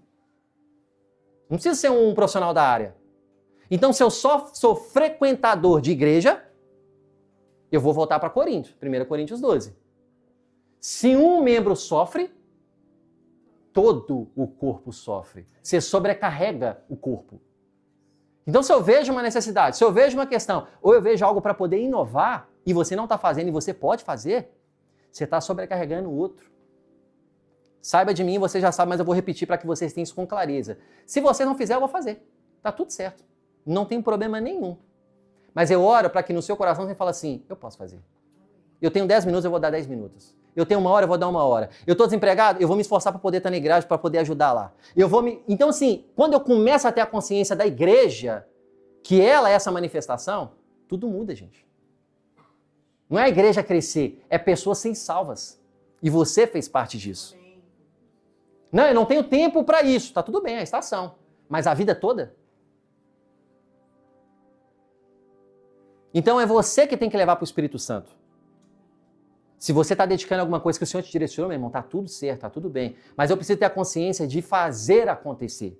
Não precisa ser um profissional da área. Então, se eu só sou frequentador de igreja, eu vou voltar para Coríntios, 1 Coríntios 12. Se um membro sofre, todo o corpo sofre. Você sobrecarrega o corpo. Então, se eu vejo uma necessidade, se eu vejo uma questão, ou eu vejo algo para poder inovar, e você não está fazendo e você pode fazer, você está sobrecarregando o outro. Saiba de mim, você já sabe, mas eu vou repetir para que vocês tenham isso com clareza. Se você não fizer, eu vou fazer. Tá tudo certo. Não tem problema nenhum. Mas eu oro para que no seu coração você fale assim, eu posso fazer. Eu tenho 10 minutos, eu vou dar 10 minutos. Eu tenho 1 hora, eu vou dar 1 hora. Eu estou desempregado, eu vou me esforçar para poder estar na igreja, para poder ajudar lá. Então, assim, quando eu começo a ter a consciência da igreja, que ela é essa manifestação, tudo muda, gente. Não é a igreja crescer, é pessoas sem salvas. E você fez parte disso. Não, eu não tenho tempo para isso. Tá tudo bem, é a estação. Mas a vida toda? Então é você que tem que levar para o Espírito Santo. Se você está dedicando alguma coisa que o Senhor te direcionou, meu irmão, tá tudo certo, tá tudo bem. Mas eu preciso ter a consciência de fazer acontecer.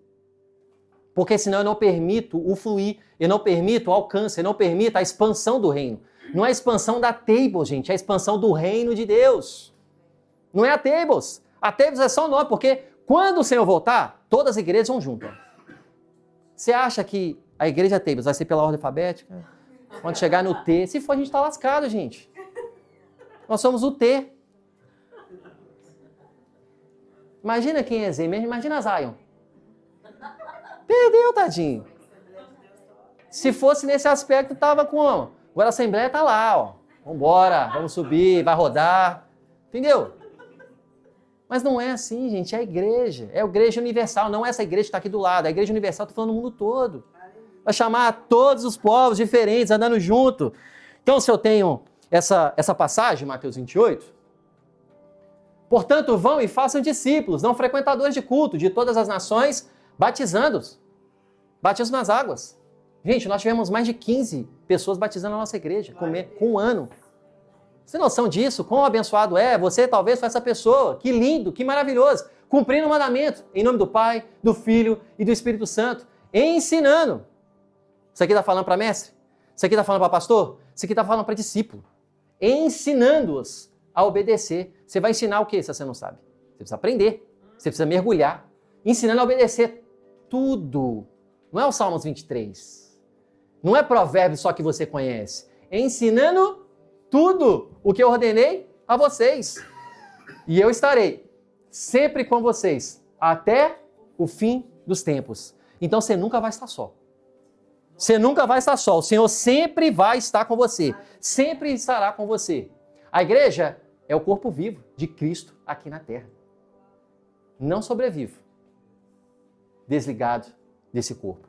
Porque senão eu não permito o fluir, eu não permito o alcance, eu não permito a expansão do reino. Não é a expansão da Tables, gente, é a expansão do reino de Deus. Não é a Tables. A Tables é só o nome, porque quando o Senhor voltar, todas as igrejas vão juntas. Você acha que a igreja Tables vai ser pela ordem alfabética? Quando chegar no T, se for, a gente está lascado, gente. Nós somos o T. Imagina quem é Z, imagina Zion. Perdeu, tadinho. Se fosse nesse aspecto, tava como? Agora a Assembleia tá lá, ó. Vambora, vamos subir, vai rodar. Entendeu? Mas não é assim, gente. É a igreja. É a igreja universal. Não é essa igreja que está aqui do lado. A igreja universal está falando no mundo todo. Vai chamar todos os povos diferentes andando junto. Então, se eu tenho essa passagem, Mateus 28, portanto, vão e façam discípulos, não frequentadores de culto, de todas as nações, batizando-os. Batismo nas águas. Gente, nós tivemos mais de 15 pessoas batizando na nossa igreja, com um ano. Você tem noção disso? Quão abençoado é? Você talvez foi essa pessoa. Que lindo, que maravilhoso. Cumprindo o mandamento, em nome do Pai, do Filho e do Espírito Santo. Ensinando. Isso aqui está falando para mestre? Isso aqui está falando para pastor? Isso aqui está falando para discípulo. Ensinando-os a obedecer. Você vai ensinar o quê se você não sabe? Você precisa aprender. Você precisa mergulhar. Ensinando a obedecer tudo. Não é o Salmos 23. Não é provérbio só que você conhece. É ensinando tudo o que eu ordenei a vocês. E eu estarei sempre com vocês até o fim dos tempos. Então você nunca vai estar só. Você nunca vai estar só. O Senhor sempre vai estar com você. Sempre estará com você. A igreja é o corpo vivo de Cristo aqui na terra. Não sobrevivo desligado desse corpo.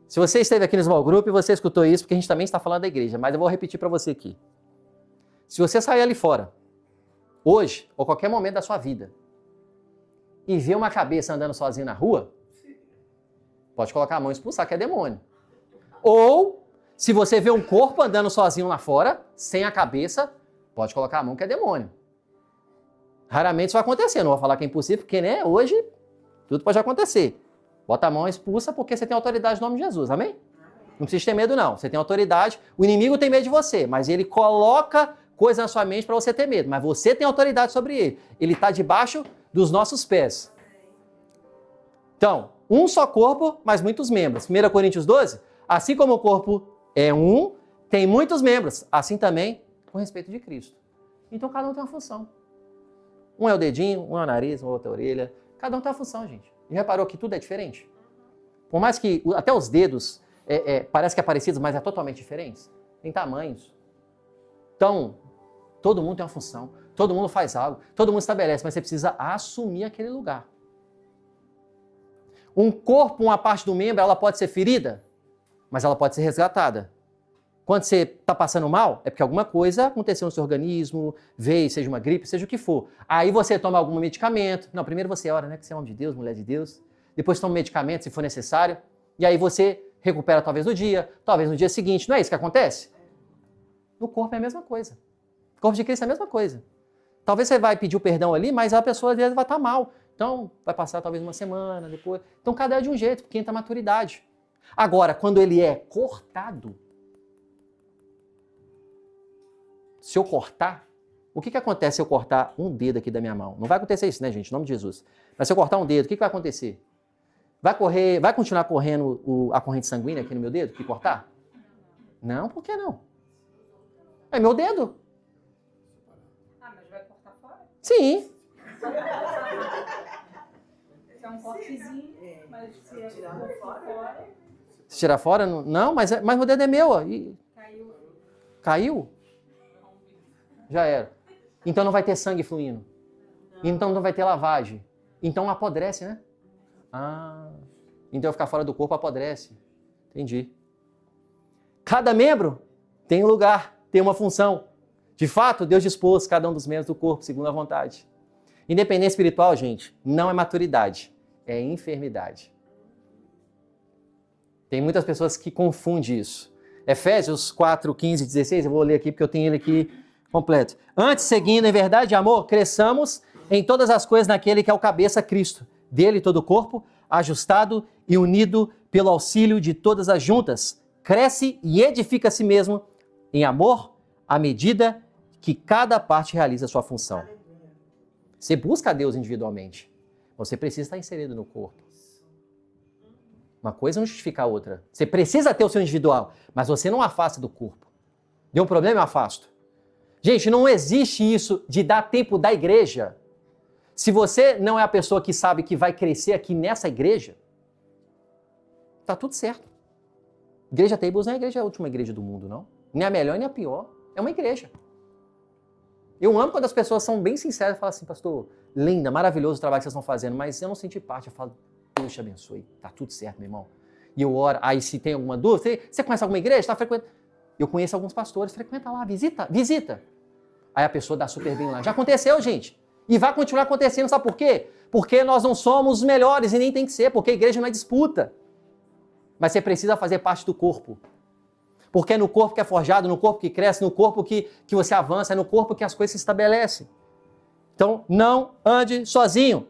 Se você esteve aqui no Small Group e você escutou isso, porque a gente também está falando da igreja, mas eu vou repetir para você aqui. Se você sair ali fora, hoje, ou qualquer momento da sua vida, e ver uma cabeça andando sozinha na rua, pode colocar a mão e expulsar, que é demônio. Ou, se você vê um corpo andando sozinho lá fora, sem a cabeça, pode colocar a mão, que é demônio. Raramente isso vai acontecer, não vou falar que é impossível, porque né, hoje tudo pode acontecer. Bota a mão e expulsa, porque você tem autoridade no nome de Jesus, amém? Não precisa ter medo, não. Você tem autoridade, o inimigo tem medo de você, mas ele coloca coisa na sua mente para você ter medo, mas você tem autoridade sobre ele. Ele está debaixo dos nossos pés. Então, um só corpo, mas muitos membros. 1 Coríntios 12, assim como o corpo é um, tem muitos membros, assim também com respeito de Cristo. Então, cada um tem uma função. Um é o dedinho, um é o nariz, um é outra orelha. Cada um tem uma função, gente. E reparou que tudo é diferente? Por mais que até os dedos parece que é parecidos, mas é totalmente diferentes. Tem tamanhos. Então, todo mundo tem uma função, todo mundo faz algo, todo mundo estabelece, mas você precisa assumir aquele lugar. Um corpo, uma parte do membro, ela pode ser ferida? mas ela pode ser resgatada. Quando você está passando mal, é porque alguma coisa aconteceu no seu organismo, veio, seja uma gripe, seja o que for. Aí você toma algum medicamento. Não, primeiro você ora, né? Que você é homem de Deus, mulher de Deus. Depois toma um medicamento, se for necessário. E aí você recupera talvez no dia, talvez no dia seguinte. Não é isso que acontece? No corpo é a mesma coisa. No corpo de Cristo é a mesma coisa. Talvez você vai pedir o perdão ali, mas a pessoa às vezes vai estar mal. Então, vai passar talvez uma semana depois. Então, cada um de um jeito, porque entra a maturidade. Agora, quando ele é cortado, se eu cortar, o que acontece se eu cortar um dedo aqui da minha mão? Não vai acontecer isso, né, gente? Em nome de Jesus. Mas se eu cortar um dedo, o que vai acontecer? Vai continuar correndo a corrente sanguínea aqui no meu dedo? Que cortar? Não, por que não? É meu dedo. Ah, mas vai cortar fora? Sim. É um cortezinho, mas se é tirar fora... Se tirar fora? Não, mas meu dedo é meu. Ó. Caiu. Caiu? Já era. Então não vai ter sangue fluindo. Então não vai ter lavagem. Então apodrece, né? Ah, então ficar fora do corpo apodrece. Entendi. Cada membro tem um lugar, tem uma função. De fato, Deus dispôs cada um dos membros do corpo segundo a vontade. Independência espiritual, gente, não é maturidade, é enfermidade. Tem muitas pessoas que confundem isso. Efésios 4, 15 e 16, eu vou ler aqui porque eu tenho ele aqui completo. Antes, seguindo em verdade e amor, cresçamos em todas as coisas naquele que é o cabeça, Cristo. Dele todo o corpo, ajustado e unido pelo auxílio de todas as juntas, cresce e edifica a si mesmo em amor, à medida que cada parte realiza a sua função. Você busca a Deus individualmente. Você precisa estar inserido no corpo. Uma coisa não justifica a outra. Você precisa ter o seu individual, mas você não afasta do corpo. Deu um problema, eu afasto. Gente, não existe isso de dar tempo da igreja. Se você não é a pessoa que sabe que vai crescer aqui nessa igreja, tá tudo certo. Igreja Tables não é a última igreja do mundo, não. Nem a melhor, nem a pior. É uma igreja. Eu amo quando as pessoas são bem sinceras e falam assim, pastor, linda, maravilhoso o trabalho que vocês estão fazendo, mas eu não senti parte. Eu falo, Deus te abençoe, tá tudo certo, meu irmão. E eu oro, aí se tem alguma dúvida, você conhece alguma igreja? Tá frequentando? Eu conheço alguns pastores, frequenta lá, visita. Aí a pessoa dá super bem lá. Já aconteceu, gente. E vai continuar acontecendo, sabe por quê? Porque nós não somos os melhores e nem tem que ser, porque a igreja não é disputa. Mas você precisa fazer parte do corpo. Porque é no corpo que é forjado, no corpo que cresce, no corpo que você avança, é no corpo que as coisas se estabelecem. Então, não ande sozinho.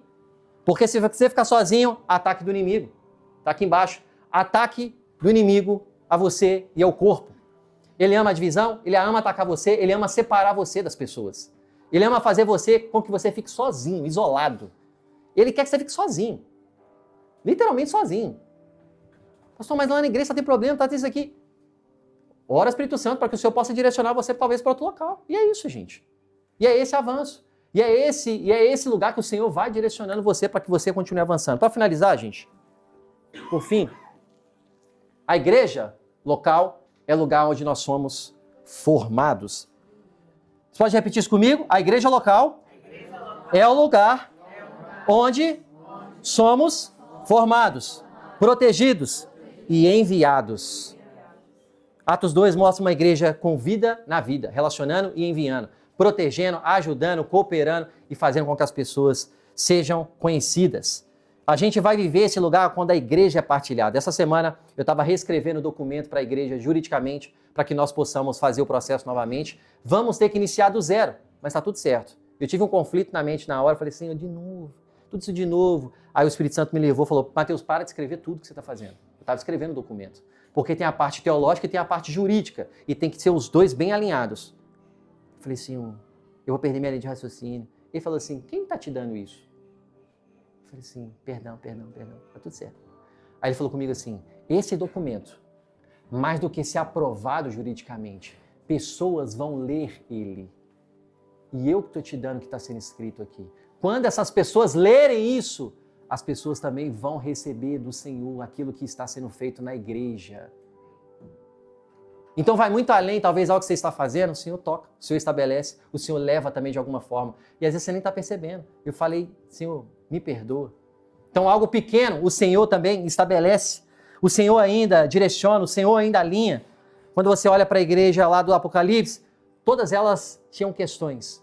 Porque se você ficar sozinho, ataque do inimigo. Está aqui embaixo. Ataque do inimigo a você e ao corpo. Ele ama a divisão, ele ama atacar você, ele ama separar você das pessoas. Ele ama fazer você com que você fique sozinho, isolado. Ele quer que você fique sozinho. Literalmente sozinho. Pastor, mas lá na igreja tem problema, tá isso aqui. Ora Espírito Santo para que o Senhor possa direcionar você talvez para outro local. E é isso, gente. E é esse avanço. E é esse lugar que o Senhor vai direcionando você para que você continue avançando. Para finalizar, gente, por fim, a igreja local é lugar onde nós somos formados. Você pode repetir isso comigo? A igreja local é o lugar onde somos formados, protegidos e enviados. Atos 2 mostra uma igreja com vida na vida, relacionando e enviando, protegendo, ajudando, cooperando e fazendo com que as pessoas sejam conhecidas. A gente vai viver esse lugar quando a igreja é partilhada. Essa semana eu estava reescrevendo o documento para a igreja juridicamente, para que nós possamos fazer o processo novamente. Vamos ter que iniciar do zero, mas está tudo certo. Eu tive um conflito na mente na hora, falei, Senhor, de novo, tudo isso de novo. Aí o Espírito Santo me levou e falou, Mateus, para de escrever tudo que você está fazendo. Eu estava escrevendo o documento. Porque tem a parte teológica e tem a parte jurídica. E tem que ser os dois bem alinhados. Eu falei, Senhor, eu vou perder minha linha de raciocínio. Ele falou assim, quem está te dando isso? Eu falei assim, perdão, tá tudo certo. Aí ele falou comigo assim, esse documento, mais do que ser aprovado juridicamente, pessoas vão ler ele. E eu que estou te dando o que está sendo escrito aqui. Quando essas pessoas lerem isso, as pessoas também vão receber do Senhor aquilo que está sendo feito na igreja. Então vai muito além, talvez, algo que você está fazendo, o Senhor toca, o Senhor estabelece, o Senhor leva também de alguma forma. E às vezes você nem está percebendo. Eu falei, Senhor, me perdoa. Então algo pequeno, o Senhor também estabelece. O Senhor ainda direciona, o Senhor ainda alinha. Quando você olha para a igreja lá do Apocalipse, todas elas tinham questões,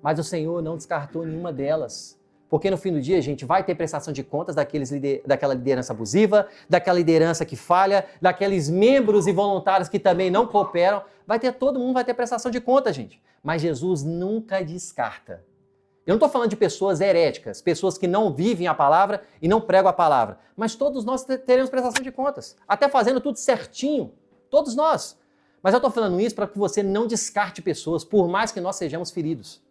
mas o Senhor não descartou nenhuma delas. Porque no fim do dia, gente, vai ter prestação de contas daquela liderança abusiva, daquela liderança que falha, daqueles membros e voluntários que também não cooperam. Todo mundo vai ter prestação de contas, gente. Mas Jesus nunca descarta. Eu não estou falando de pessoas heréticas, pessoas que não vivem a palavra e não pregam a palavra. Mas todos nós teremos prestação de contas, até fazendo tudo certinho. Todos nós. Mas eu estou falando isso para que você não descarte pessoas, por mais que nós sejamos feridos.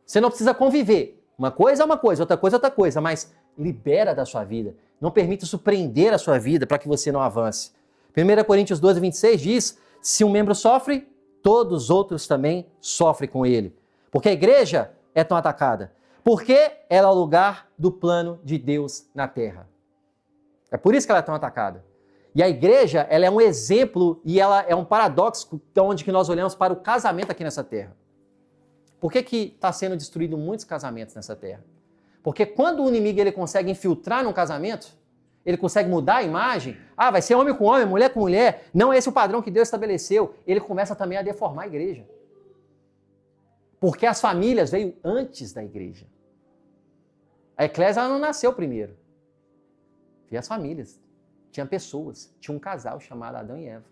Você não precisa conviver. Uma coisa é uma coisa, outra coisa é outra coisa, mas libera da sua vida. Não permita isso prender a sua vida para que você não avance. 1 Coríntios 12, 26 diz, se um membro sofre, todos os outros também sofrem com ele. Porque a igreja é tão atacada. Porque ela é o lugar do plano de Deus na terra. É por isso que ela é tão atacada. E a igreja, ela é um exemplo e ela é um paradoxo onde que nós olhamos para o casamento aqui nessa terra. Por que está sendo destruído muitos casamentos nessa terra? Porque quando o inimigo ele consegue infiltrar num casamento, ele consegue mudar a imagem, vai ser homem com homem, mulher com mulher, não é esse o padrão que Deus estabeleceu, ele começa também a deformar a igreja. Porque as famílias veio antes da igreja. A eclésia ela não nasceu primeiro. Veio as famílias. Tinha pessoas, tinha um casal chamado Adão e Eva.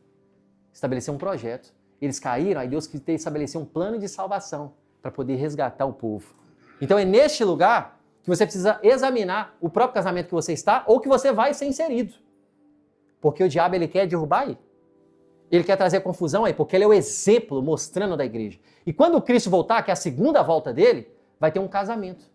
Estabeleceu um projeto. Eles caíram, aí Deus quis estabelecer um plano de salvação para poder resgatar o povo. Então é neste lugar que você precisa examinar o próprio casamento que você está ou que você vai ser inserido. Porque o diabo ele quer derrubar aí. Ele quer trazer confusão aí, porque ele é o exemplo mostrando da igreja. E quando o Cristo voltar, que é a segunda volta dele, vai ter um casamento.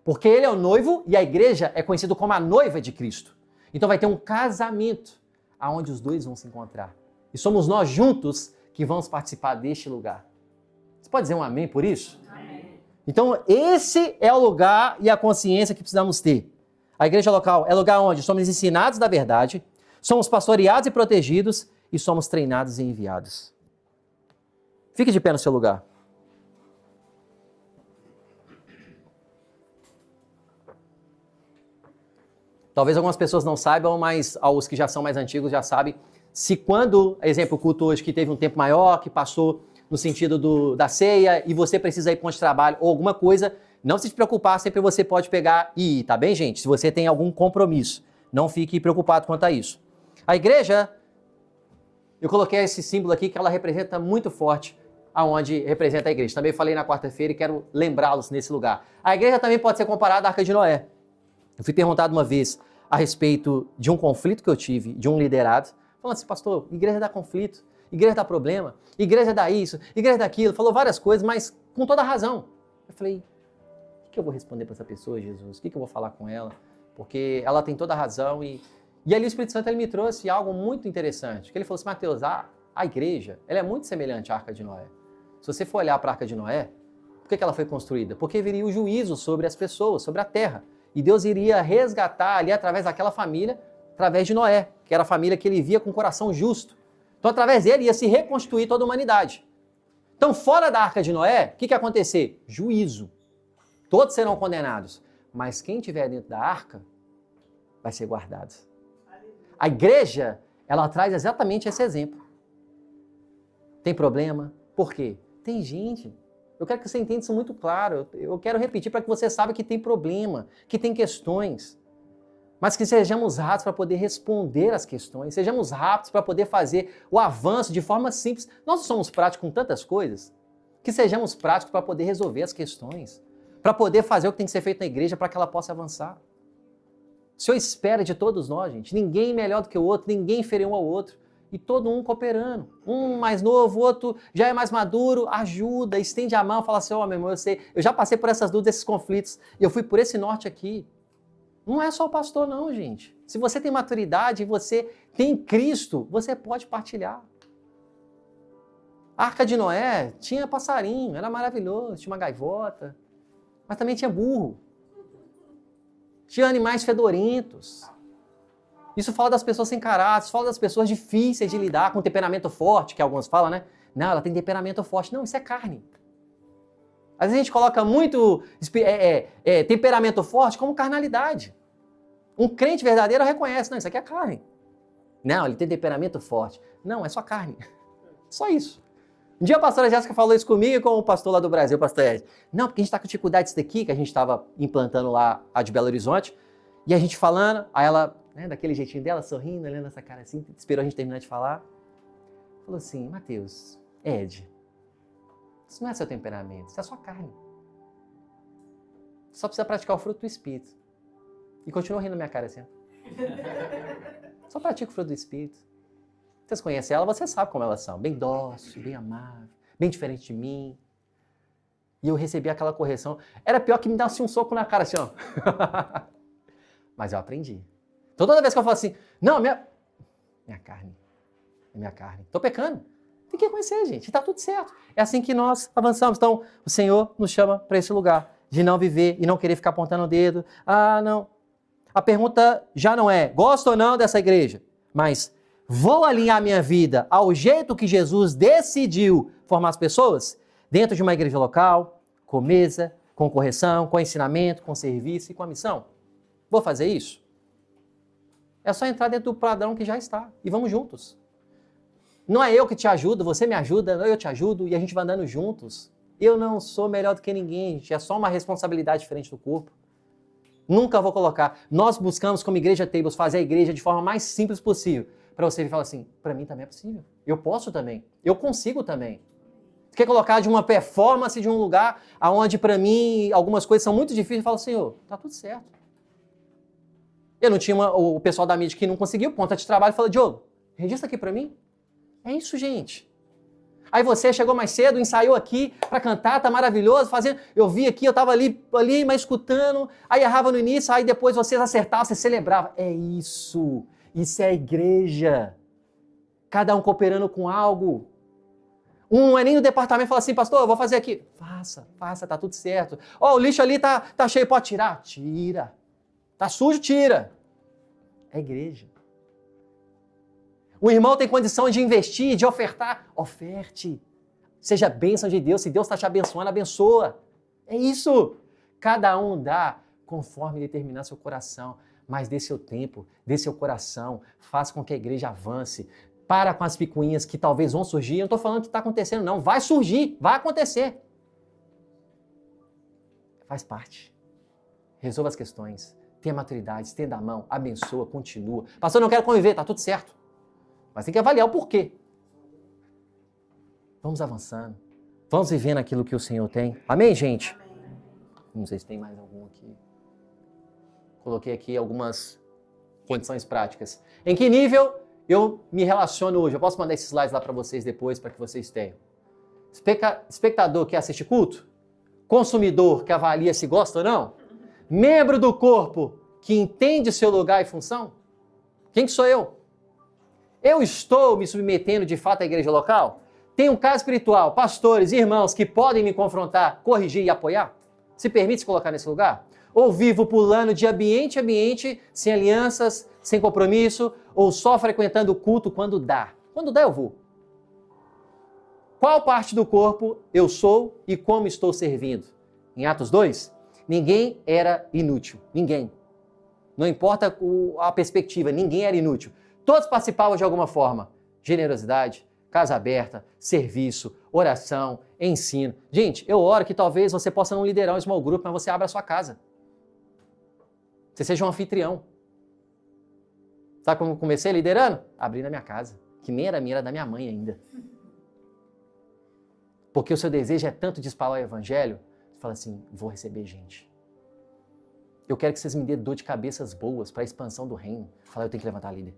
Porque ele é o noivo e a igreja é conhecida como a noiva de Cristo. Então vai ter um casamento aonde os dois vão se encontrar. E somos nós juntos que vamos participar deste lugar. Você pode dizer um amém por isso? Amém. Então esse é o lugar e a consciência que precisamos ter. A igreja local é lugar onde somos ensinados da verdade, somos pastoreados e protegidos e somos treinados e enviados. Fique de pé no seu lugar. Talvez algumas pessoas não saibam, mas os que já são mais antigos já sabem. Se quando, exemplo, o culto hoje que teve um tempo maior, que passou no sentido da ceia, e você precisa ir para onde trabalho ou alguma coisa, não se preocupar, sempre você pode pegar e ir, tá bem, gente? Se você tem algum compromisso, não fique preocupado quanto a isso. A igreja, eu coloquei esse símbolo aqui que ela representa muito forte aonde representa a igreja. Também falei na quarta-feira e quero lembrá-los nesse lugar. A igreja também pode ser comparada à Arca de Noé. Eu fui perguntado uma vez a respeito de um conflito que eu tive, de um liderado, falando assim, pastor, igreja dá conflito, igreja dá problema, igreja dá isso, igreja dá aquilo, falou várias coisas, mas com toda razão. Eu falei, o que eu vou responder para essa pessoa, Jesus? O que eu vou falar com ela? Porque ela tem toda a razão e ali o Espírito Santo ele me trouxe algo muito interessante, que ele falou assim, Mateus, a igreja, ela é muito semelhante à Arca de Noé. Se você for olhar para a Arca de Noé, por que ela foi construída? Porque viria o juízo sobre as pessoas, sobre a terra. E Deus iria resgatar ali através daquela família, através de Noé, que era a família que ele via com o coração justo. Então, através dele, ia se reconstituir toda a humanidade. Então, fora da Arca de Noé, o que ia acontecer? Juízo. Todos serão condenados. Mas quem estiver dentro da arca vai ser guardado. A igreja, ela traz exatamente esse exemplo. Tem problema? Por quê? Tem gente. Eu quero que você entenda isso muito claro. Eu quero repetir para que você saiba que tem problema, que tem questões. Mas que sejamos rápidos para poder responder às questões. Sejamos rápidos para poder fazer o avanço de forma simples. Nós não somos práticos com tantas coisas. Que sejamos práticos para poder resolver as questões. Para poder fazer o que tem que ser feito na igreja para que ela possa avançar. O Senhor espera de todos nós, gente. Ninguém melhor do que o outro, ninguém inferior um ao outro. E todo um cooperando. Um mais novo, o outro já é mais maduro, ajuda, estende a mão, fala assim, meu irmão, eu sei, eu já passei por essas dúvidas, esses conflitos, e eu fui por esse norte aqui. Não é só o pastor não, gente. Se você tem maturidade e você tem Cristo, você pode partilhar. A Arca de Noé tinha passarinho, era maravilhoso, tinha uma gaivota, mas também tinha burro. Tinha animais fedorentos. Isso fala das pessoas sem caráter, isso fala das pessoas difíceis de lidar, com temperamento forte, que alguns falam, né? Não, ela tem temperamento forte. Não, isso é carne. Às vezes a gente coloca muito temperamento forte como carnalidade. Um crente verdadeiro reconhece, não, isso aqui é carne. Não, ele tem temperamento forte. Não, é só carne. Só isso. Um dia a pastora Jéssica falou isso comigo e com o pastor lá do Brasil, o pastor Ed. Não, porque a gente está com dificuldade disso daqui, que a gente estava implantando lá a de Belo Horizonte, e a gente falando, aí ela, né, daquele jeitinho dela, sorrindo, olhando essa cara assim, esperou a gente terminar de falar, falou assim, Mateus, Ed, isso não é seu temperamento, isso é só carne. Só precisa praticar o fruto do Espírito. E continua rindo na minha cara assim. Só pratica o fruto do Espírito. Vocês conhecem ela, você sabe como elas são. Bem dócil, bem amável, bem diferente de mim. E eu recebi aquela correção. Era pior que me dar assim, um soco na cara, assim, ó. Mas eu aprendi. Então, toda vez que eu falo assim, não, minha carne. É minha carne. Tô pecando. Tem que reconhecer, gente. Tá tudo certo. É assim que nós avançamos. Então, o Senhor nos chama para esse lugar de não viver e não querer ficar apontando o dedo. Ah, não. A pergunta já não é, gosto ou não dessa igreja? Mas, vou alinhar minha vida ao jeito que Jesus decidiu formar as pessoas? Dentro de uma igreja local, com mesa, com correção, com ensinamento, com serviço e com a missão? Vou fazer isso? É só entrar dentro do padrão que já está. E vamos juntos. Não é eu que te ajudo, você me ajuda, eu te ajudo e a gente vai andando juntos. Eu não sou melhor do que ninguém, gente. É só uma responsabilidade diferente do corpo. Nunca vou colocar. Nós buscamos, como Igreja Tables, fazer a igreja de forma mais simples possível. Para você falar assim, para mim também é possível. Eu posso também. Eu consigo também. Você quer colocar de uma performance de um lugar onde para mim algumas coisas são muito difíceis, eu falo, Senhor, tá tudo certo. Eu não tinha o pessoal da mídia que não conseguiu, ponta de trabalho, fala, Diogo, registra aqui para mim. É isso, gente. Aí você chegou mais cedo, ensaiou aqui para cantar, tá maravilhoso, fazendo. Eu vi aqui, eu tava ali, mas escutando, aí errava no início, aí depois vocês acertavam, você celebrava. É isso. Isso é a igreja. Cada um cooperando com algo. Um não é nem no departamento, fala assim, pastor, eu vou fazer aqui. Faça, tá tudo certo. Ó, o lixo ali tá cheio, pode tirar? Tira. Tá sujo, tira. É igreja. O irmão tem condição de investir, de ofertar. Oferte. Seja bênção de Deus. Se Deus está te abençoando, abençoa. É isso. Cada um dá conforme determinar seu coração. Mas dê seu tempo, dê seu coração. Faça com que a igreja avance. Para com as picuinhas que talvez vão surgir. Eu não estou falando que está acontecendo, não. Vai surgir, vai acontecer. Faz parte. Resolva as questões. Tenha maturidade, estenda a mão, abençoa, continua. Pastor, eu não quero conviver, está tudo certo. Mas tem que avaliar o porquê. Vamos avançando. Vamos vivendo aquilo que o Senhor tem. Amém, gente? Amém. Não sei se tem mais algum aqui. Coloquei aqui algumas condições práticas. Em que nível eu me relaciono hoje? Eu posso mandar esses slides lá para vocês depois, para que vocês tenham. Espectador que assiste culto? Consumidor que avalia se gosta ou não? Membro do corpo que entende seu lugar e função? Quem que sou eu? Eu estou me submetendo de fato à igreja local? Tem um caso espiritual, pastores, irmãos que podem me confrontar, corrigir e apoiar? Se permite se colocar nesse lugar? Ou vivo pulando de ambiente em ambiente, sem alianças, sem compromisso, ou só frequentando o culto quando dá? Quando dá eu vou. Qual parte do corpo eu sou e como estou servindo? Em Atos 2, ninguém era inútil. Ninguém. Não importa a perspectiva, ninguém era inútil. Todos participavam de alguma forma. Generosidade, casa aberta, serviço, oração, ensino. Gente, eu oro que talvez você possa não liderar um small group, mas você abra a sua casa. Você seja um anfitrião. Sabe como eu comecei liderando? Abrindo a minha casa, que nem era minha, era da minha mãe ainda. Porque o seu desejo é tanto de espalhar o evangelho, você fala assim, vou receber gente. Eu quero que vocês me dêem dor de cabeças boas para a expansão do reino. Fala, eu tenho que levantar líder.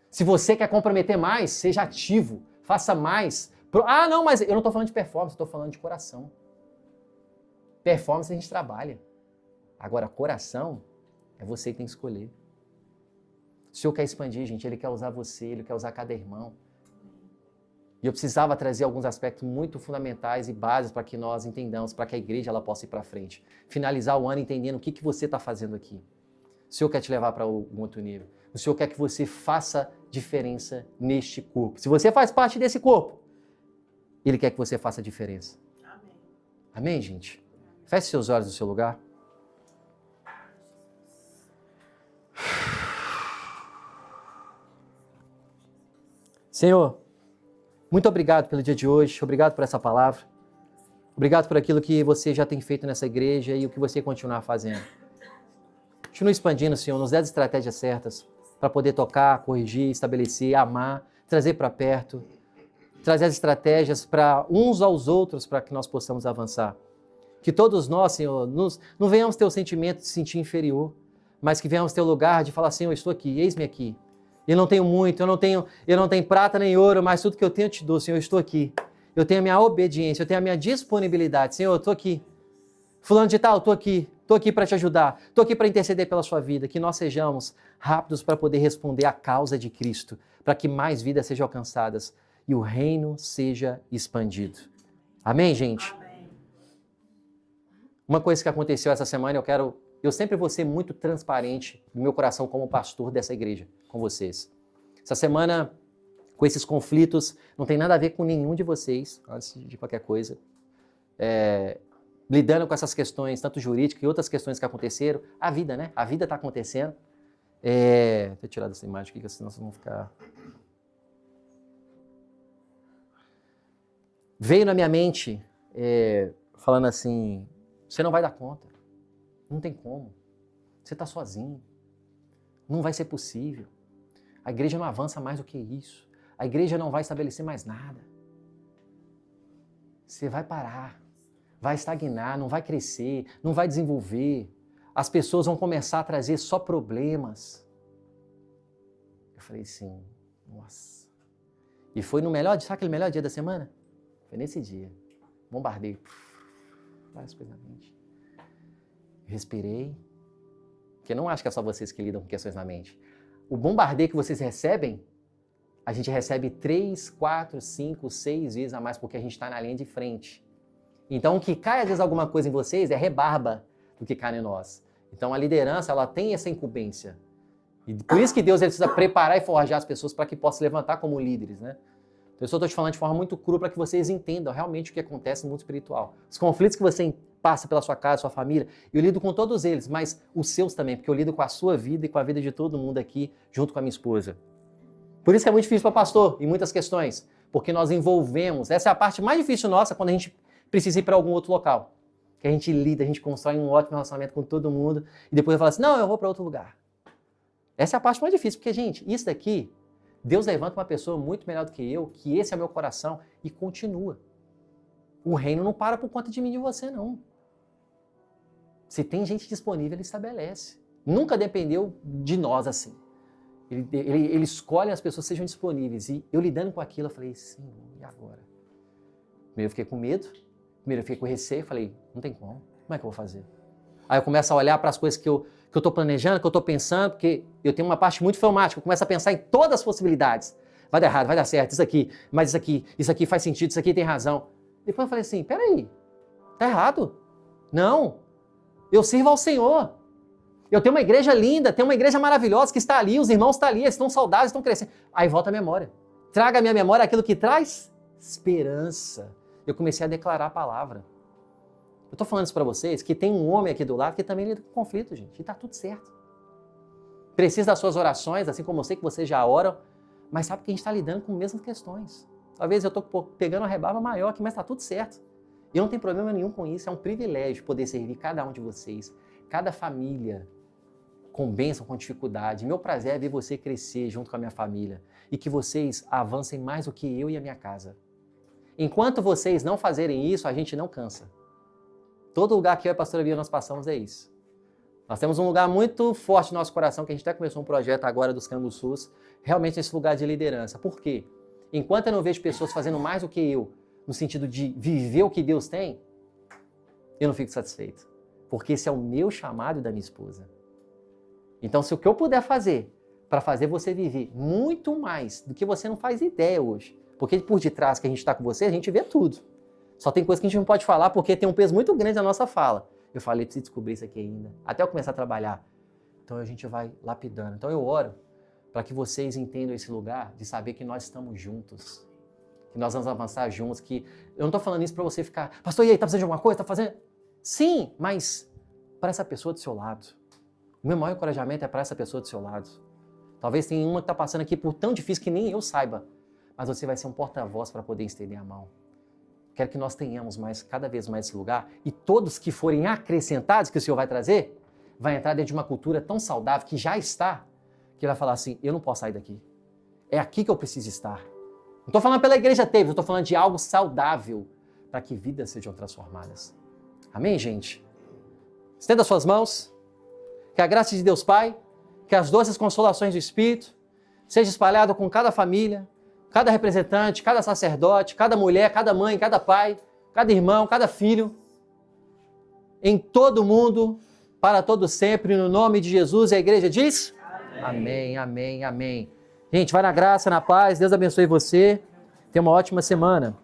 Se você quer comprometer mais, seja ativo, faça mais. Ah, não, mas eu não estou falando de performance, estou falando de coração. Performance a gente trabalha. Agora, coração é você que tem que escolher. O Senhor quer expandir, gente, Ele quer usar você, Ele quer usar cada irmão. E eu precisava trazer alguns aspectos muito fundamentais e básicos para que nós entendamos, para que a igreja ela possa ir para frente. Finalizar o ano entendendo o que você está fazendo aqui. O Senhor quer te levar para um outro nível. O Senhor quer que você faça diferença neste corpo. Se você faz parte desse corpo, Ele quer que você faça diferença. Amém. Amém, gente? Feche seus olhos no seu lugar. Senhor, muito obrigado pelo dia de hoje, obrigado por essa palavra, obrigado por aquilo que você já tem feito nessa igreja e o que você continuar fazendo. Continue expandindo, Senhor, nos dê as estratégias certas para poder tocar, corrigir, estabelecer, amar, trazer para perto, trazer as estratégias para uns aos outros para que nós possamos avançar. Que todos nós, Senhor, não venhamos ter o sentimento de se sentir inferior, mas que venhamos ter o lugar de falar, Senhor, eu estou aqui, eis-me aqui. Eu não tenho muito, eu não tenho prata nem ouro, mas tudo que eu tenho eu te dou, Senhor, eu estou aqui. Eu tenho a minha obediência, eu tenho a minha disponibilidade. Senhor, eu estou aqui. Fulano de tal, estou aqui para te ajudar, estou aqui para interceder pela sua vida, que nós sejamos rápidos para poder responder à causa de Cristo, para que mais vidas sejam alcançadas e o reino seja expandido. Amém, gente? Amém. Uma coisa que aconteceu essa semana, eu sempre vou ser muito transparente no meu coração como pastor dessa igreja, com vocês. Essa semana, com esses conflitos, não tem nada a ver com nenhum de vocês, antes de qualquer coisa. Lidando com essas questões, tanto jurídicas e outras questões que aconteceram, a vida, né? A vida está acontecendo. Deixa eu tirar dessa imagem aqui, senão vocês vão ficar... Veio na minha mente, falando assim, você não vai dar conta, não tem como, você está sozinho, não vai ser possível, a igreja não avança mais do que isso, a igreja não vai estabelecer mais nada, você vai parar, vai estagnar, não vai crescer, não vai desenvolver, as pessoas vão começar a trazer só problemas. Eu falei assim, nossa, e foi no melhor, sabe aquele melhor dia da semana? Foi nesse dia, bombardeio, várias coisas na mente. Respirei, porque eu não acho que é só vocês que lidam com questões na mente. O bombardeio que vocês recebem, a gente recebe 3, 4, 5, 6 vezes a mais, porque a gente está na linha de frente. Então, o que cai às vezes alguma coisa em vocês é rebarba do que cai em nós. Então, a liderança, ela tem essa incumbência. E por isso que Deus ele precisa preparar e forjar as pessoas para que possam se levantar como líderes, né? Então, eu só estou te falando de forma muito crua para que vocês entendam realmente o que acontece no mundo espiritual. Os conflitos que você passa pela sua casa, sua família, eu lido com todos eles, mas os seus também, porque eu lido com a sua vida e com a vida de todo mundo aqui, junto com a minha esposa. Por isso que é muito difícil para pastor, em muitas questões, porque nós envolvemos, essa é a parte mais difícil nossa, quando a gente precisa ir para algum outro local. Que a gente lida, a gente constrói um ótimo relacionamento com todo mundo, e depois fala assim, não, eu vou para outro lugar. Essa é a parte mais difícil, porque, gente, isso daqui, Deus levanta uma pessoa muito melhor do que eu, que esse é meu coração, e continua. O reino não para por conta de mim e de você, não. Se tem gente disponível, ele estabelece. Nunca dependeu de nós assim. Ele escolhe as pessoas que sejam disponíveis. E eu lidando com aquilo, eu falei, Senhor, e agora? Primeiro eu fiquei com medo, primeiro eu fiquei com receio, falei, não tem como é que eu vou fazer? Aí eu começo a olhar para as coisas que eu estou planejando, que eu estou pensando, porque eu tenho uma parte muito filmática, eu começo a pensar em todas as possibilidades. Vai dar errado, vai dar certo, isso aqui, mas isso aqui faz sentido, isso aqui tem razão. Depois eu falei assim, peraí, tá errado? Não, eu sirvo ao Senhor. Eu tenho uma igreja linda, tenho uma igreja maravilhosa que está ali, os irmãos estão ali, eles estão saudáveis, estão crescendo. Aí volta a memória. Traga à minha memória aquilo que traz esperança. Eu comecei a declarar a palavra. Eu estou falando isso para vocês, que tem um homem aqui do lado que também lida com conflito, gente, e está tudo certo. Precisa das suas orações, assim como eu sei que vocês já oram, mas sabe que a gente está lidando com as mesmas questões. Talvez eu estou pegando uma rebarba maior aqui, mas está tudo certo. E eu não tenho problema nenhum com isso, é um privilégio poder servir cada um de vocês, cada família, com bênção, com dificuldade. Meu prazer é ver você crescer junto com a minha família e que vocês avancem mais do que eu e a minha casa. Enquanto vocês não fazerem isso, a gente não cansa. Todo lugar que eu e a pastora Bia nós passamos é isso. Nós temos um lugar muito forte no nosso coração, que a gente até começou um projeto agora dos Canguçus, realmente nesse lugar de liderança. Por quê? Enquanto eu não vejo pessoas fazendo mais do que eu, no sentido de viver o que Deus tem, eu não fico satisfeito. Porque esse é o meu chamado da minha esposa. Então, se o que eu puder fazer para fazer você viver muito mais do que você não faz ideia hoje, porque por detrás que a gente está com você, a gente vê tudo. Só tem coisa que a gente não pode falar porque tem um peso muito grande na nossa fala. Eu falei, preciso descobrir isso aqui ainda, até eu começar a trabalhar. Então a gente vai lapidando. Então eu oro para que vocês entendam esse lugar de saber que nós estamos juntos, que nós vamos avançar juntos, que eu não estou falando isso para você ficar, pastor, e aí, tá precisando de alguma coisa? Tá fazendo? Sim, mas para essa pessoa do seu lado. O meu maior encorajamento é para essa pessoa do seu lado. Talvez tenha uma que está passando aqui por tão difícil que nem eu saiba. mas você vai ser um porta-voz para poder estender a mão. Quero que nós tenhamos cada vez mais esse lugar, e todos que forem acrescentados, que o Senhor vai trazer, vai entrar dentro de uma cultura tão saudável, que já está, que vai falar assim, eu não posso sair daqui. É aqui que eu preciso estar. Não estou falando pela igreja Teve, eu estou falando de algo saudável, para que vidas sejam transformadas. Amém, gente? Estenda suas mãos, que a graça de Deus Pai, que as doces consolações do Espírito, seja espalhado com cada família, cada representante, cada sacerdote, cada mulher, cada mãe, cada pai, cada irmão, cada filho, em todo mundo, para todo sempre, no nome de Jesus, e a igreja diz? Amém, amém, amém. Gente, vai na graça, na paz, Deus abençoe você, tenha uma ótima semana.